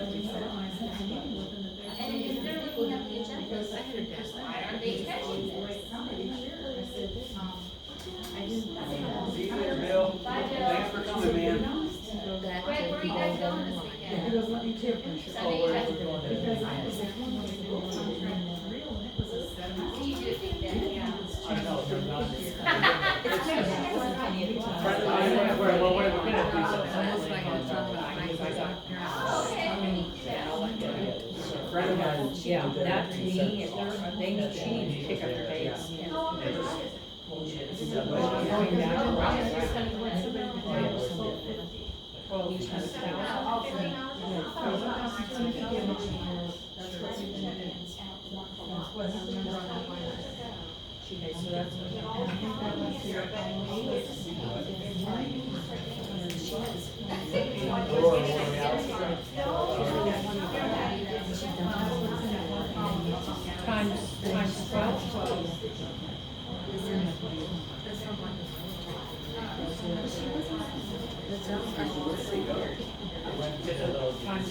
And if they're looking at the agenda, why aren't they catching this? See you later, Bill. Bye, Bill. Thanks for coming, man. Greg, where are you guys going this weekend? Sunday, you guys. You do think that, yeah. I know, they're not. Well, we're gonna do something. Okay, we need to do that. Friend of mine. Yeah, that to me, if they're, they need, she needs to pick up the pace. How long is it? Going back to well, each has times 12.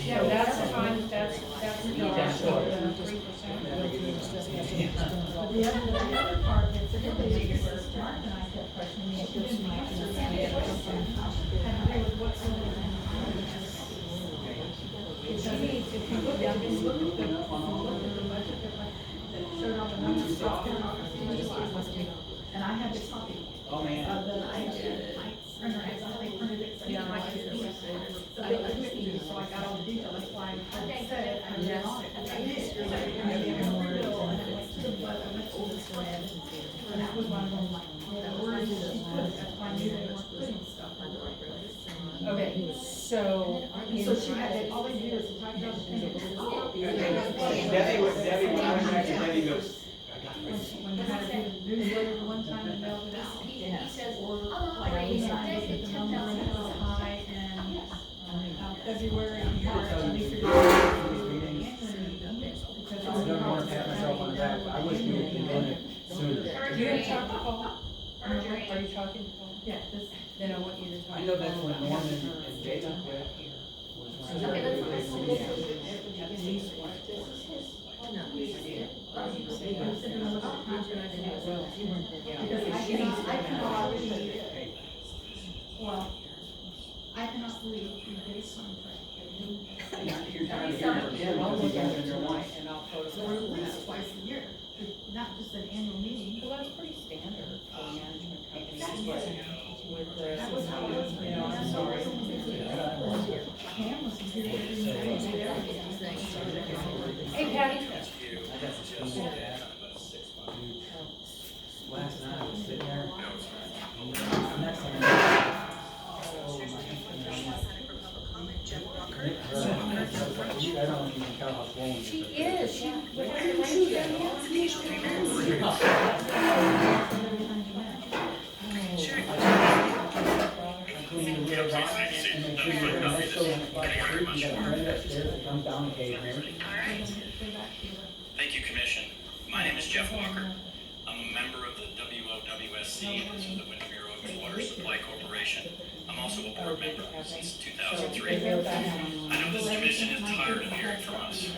Yeah, that's fine, that's The other part that's a good thing is Mark and I kept questioning me. She didn't answer the same question. And I was what's in it. If you look at the budget, that showed all the numbers. And I had this copy. Oh, man. Of the, I printed it, they printed it. So I couldn't do it. So I couldn't do it, so I got all the detail, that's why I said, I did on it. I did. And I gave them more bill, and I went to the, I went to the thread. And that was one of them, like, the words that she put, that's why I knew they weren't putting stuff on the right place. Okay, so. So she had, all they do is type it up and it was. Debbie went back and Debbie goes, When you had to do the newsletter one time and mail it out. He says, Or oh, like I we raised signed it, it, the $10,000. number and it was high in February and March, and we figured. I don't want to pat myself on the back, but I wish we had been doing it sooner. You gonna talk to Paul? Are you talking to Paul? Yeah, this. Then I want you to talk. I know that's when Norman and Jacob quit. Okay, let's Well, I cannot believe you did a contract. You're trying to get it, I'll look at it in your life. And I'll post So we're at least twice a year, not just an annual meeting. Well, that's pretty standard for management companies. With the, That was how it was. you know, I'm sorry. Pam was here every day, did everything. Hey Patty. Last night I was sitting there. I don't even tell how swollen She it is, she. clean the wheels off, and then clean the next door, and it's like, you got a friend upstairs that comes down occasionally. Thank you, Commission. My name is Jeff Walker. I'm a member of the WOWSC, this is the Windermere Water Supply Corporation. I'm also a board member since 2003. I know this commission is tired of hearing from us.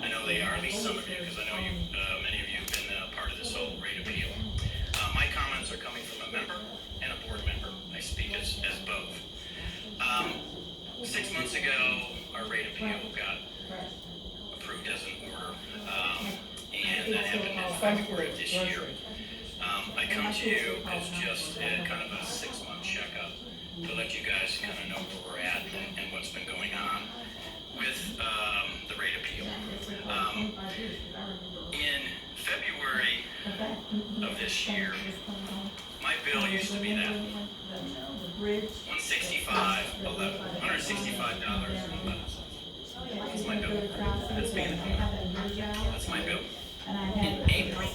I know they are, at least some of you, because I know you, many of you have been part of this whole rate appeal. My comments are appeal got approved as an order, and that happened in February of this year. I come to you as just a kind of a 6-month checkup to let you guys kind of know where we're at and what's been going on with the rate appeal. In February of this year, my bill used to be that $165.11. That's my bill. That's being the That's my bill. In April,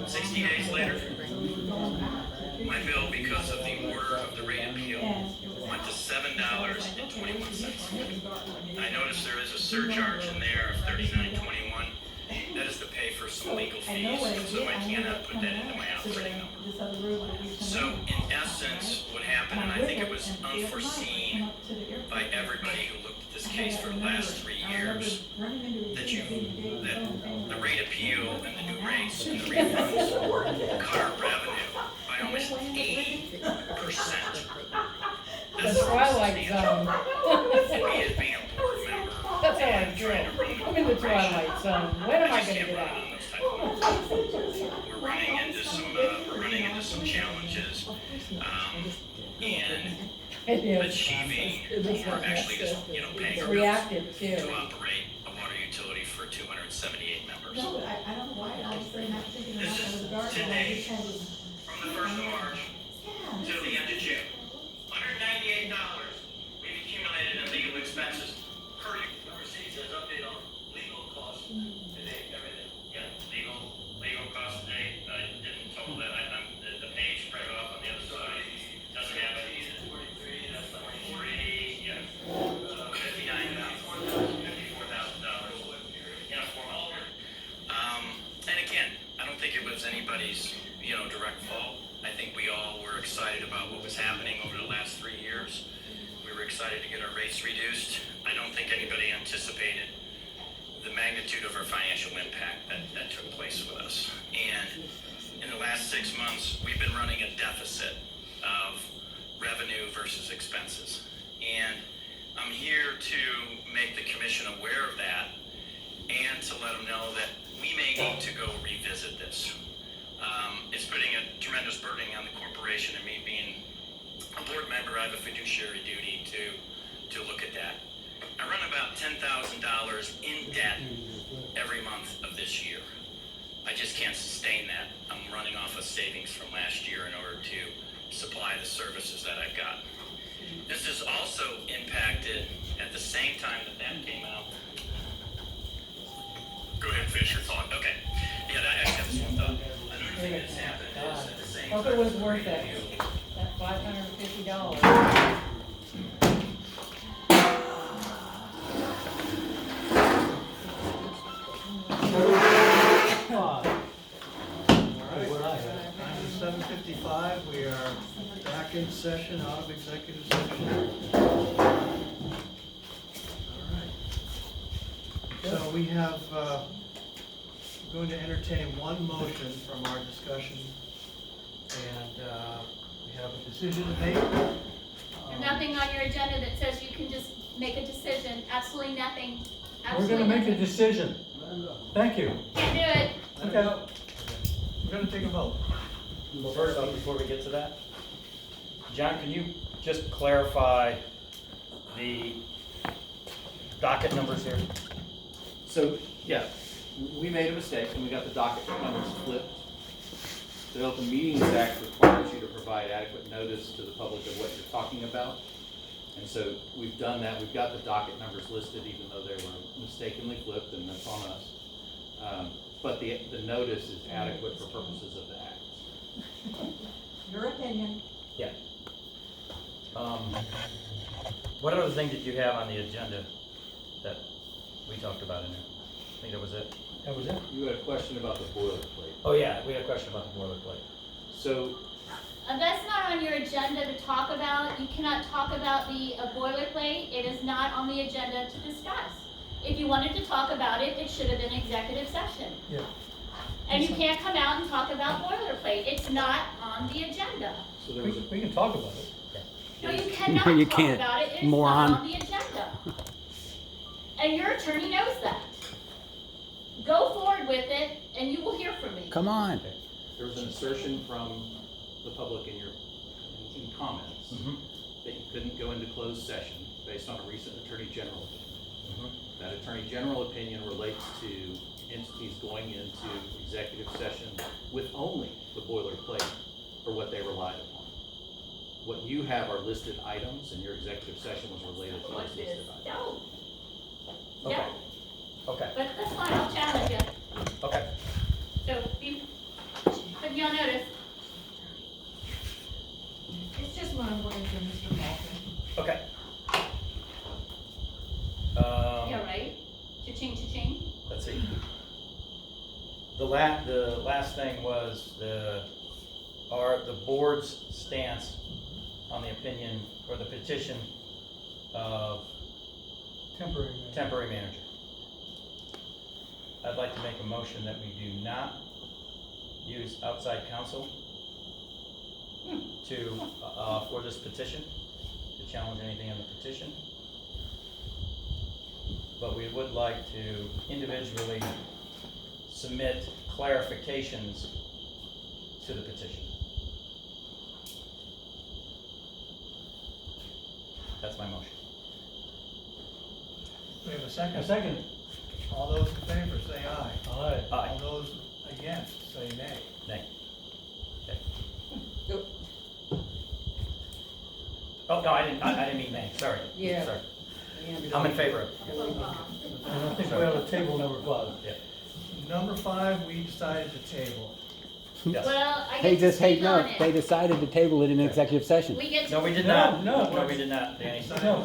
60 days later, my bill, because of the order of the rate appeal, went to $7.21. I noticed there is a surcharge in there of $39.21. That is to pay for some legal fees, so I cannot put that into my operating number. So, in essence, what happened, and I think it was unforeseen by everybody who looked at this case for the last 3 years, that the rate appeal and the new rates and the refunds cut our revenue by almost 80%. The Twilight Zone. And me as being a board member, That's how I and feel. trying to run the I'm in the corporation, Twilight Zone. When am I just gonna can't get run out? on those type of moves. We're running into some challenges, and It is. achieving, or actually just, paying our bills Reactive too. to operate a water utility for 278 members. No, but I don't know why I was saying that, thinking This about is the Garceau, I today, just had this. from the 1st of March till the end of June. $198 we've accumulated in legal expenses per year. Receives as update on legal costs today, everything. Yeah, legal costs today. I didn't total that. The page right off on the other side doesn't have it. 43, that's 40, yeah. $54,000 in a formal order. And again, I don't think it was anybody's, direct fault. I think we all were excited about what was happening over the last 3 years. We were excited to get our rates reduced. I don't think anybody anticipated the magnitude of our financial impact that took place with us. And in the last 6 months, we've been running a deficit of revenue versus expenses. And I'm here to make the commission aware of that and to let them know that we may need to go revisit this. It's putting a tremendous burden on the corporation, and me being a board member, I have a fiduciary duty to look at that. I run about $10,000 in debt every month of this year. I just can't sustain that. I'm running off of savings from last year in order to supply the services that I've got. This has also impacted, at the same time that came out. Go ahead, finish your thought. Okay. Yeah, I actually have the same thought. Another thing that's happened is at the same time. Hope it was worth it. That $550. Time is 7:55. We are back in session, out of executive session. All right. So we have, we're going to entertain one motion from our discussion, and we have a decision to make. There's nothing on your agenda that says you can just make a decision, absolutely nothing. We're Absolutely gonna make a nothing. decision. Thank you. Can't do it. Okay. We're going to take a vote. Well, first off, before we get to that, John, can you just clarify the docket numbers here? So, yeah, we made a mistake and we got the docket numbers flipped. The Open Meetings Act requires you to provide adequate notice to the public of what you're talking about. And so we've done that. We've got the docket numbers listed even though they were mistakenly flipped, and that's on us. But the notice is adequate for purposes of the act. Your opinion. Yeah. What other thing did you have on the agenda that we talked about in there? I think that was it. That was it? You had a question about the boilerplate. Oh yeah, we had a question about the boilerplate. So, That's not on your agenda to talk about. You cannot talk about the boilerplate. It is not on the agenda to discuss. If you wanted to talk about it, it should have been executive session. Yeah. And you can't come out and talk about boilerplate. It's not on the agenda. so there was a, We can talk about it. No, you cannot No, you talk can't. about it. It is Moron. not on the agenda. And your attorney knows that. Go forward with it, and you will hear from me. Come on. Okay. There was an assertion from the public in your, in comments, that you couldn't go into closed session based on a recent Attorney General opinion. That Attorney General opinion relates to entities going into executive session with only the boilerplate for what they relied upon. What you have are listed items, and your executive session was related to those What's this? listed items. No. Okay. No, Okay, but that's fine, I'll challenge you. okay. So, have y'all noticed? It's just my word for Mr. Malcolm. Okay. Yeah, right? Cha-ching, cha-ching. Let's see. The last thing was the board's stance on the opinion or the petition of temporary manager. I'd like to make a motion that we do not use outside counsel to, for this petition, to challenge anything in the petition. But we would like to individually submit clarifications to the petition. That's my motion. We have a second? A second. All those in favor say aye. Aye. Aye. All those against say nay. Nay. Okay. Oh, no, I didn't mean nay, sorry. Yeah. Sorry. I'm in favor of it. And I think we have a table number 5. Yeah. Number 5, we decided to table. Yes. Well, I get to speak on it. They decided to table it in executive session. We get to. No, we did not. No. No, we did not, Danny. No,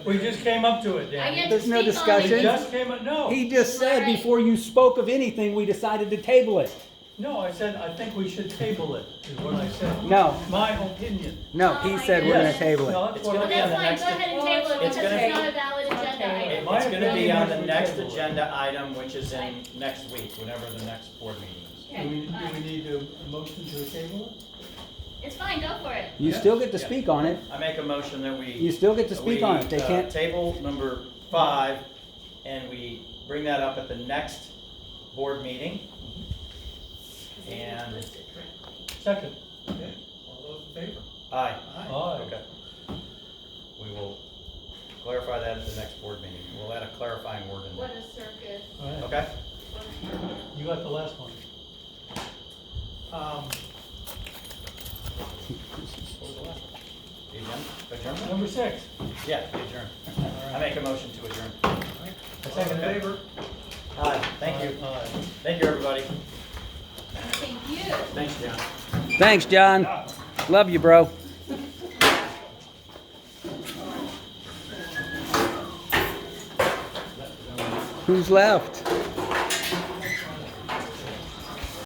we just came up to it, I Dan. get to There's no speak discussion. on it. Just came up, no. He just said Alright. before you spoke of anything, we decided to table it. No, I said, I think we should table it, is what I said. No. My opinion. No, he said we're gonna Yes. table it. No, that's It's what gonna I be on That's the fine, next. go ahead and table it It's because gonna it's be- not a valid agenda item. My It's gonna be opinion on is the we next table it. agenda item, which is in next week, whenever the next board meeting is. Do we Okay, need a motion to table it? it's fine, go for it. You still get to Yeah. speak on it. I make a motion that we. You still get to speak on it. They can't. Table number 5, and we bring that up at the next board meeting. And, Second. Okay, all those in favor? aye. Aye. Okay. We will clarify that at the next board meeting. We'll add a clarifying word in What there. a circus. All right. Okay? You got the last one. What was the last one? The adjournment? Number 6. Yeah, the adjourn. I make a motion to adjourn. I All second in that. favor? Aye, thank you. Aye. Thank you, everybody. Thank you. Thanks, John. Thanks, John. Love you, bro. Who's left?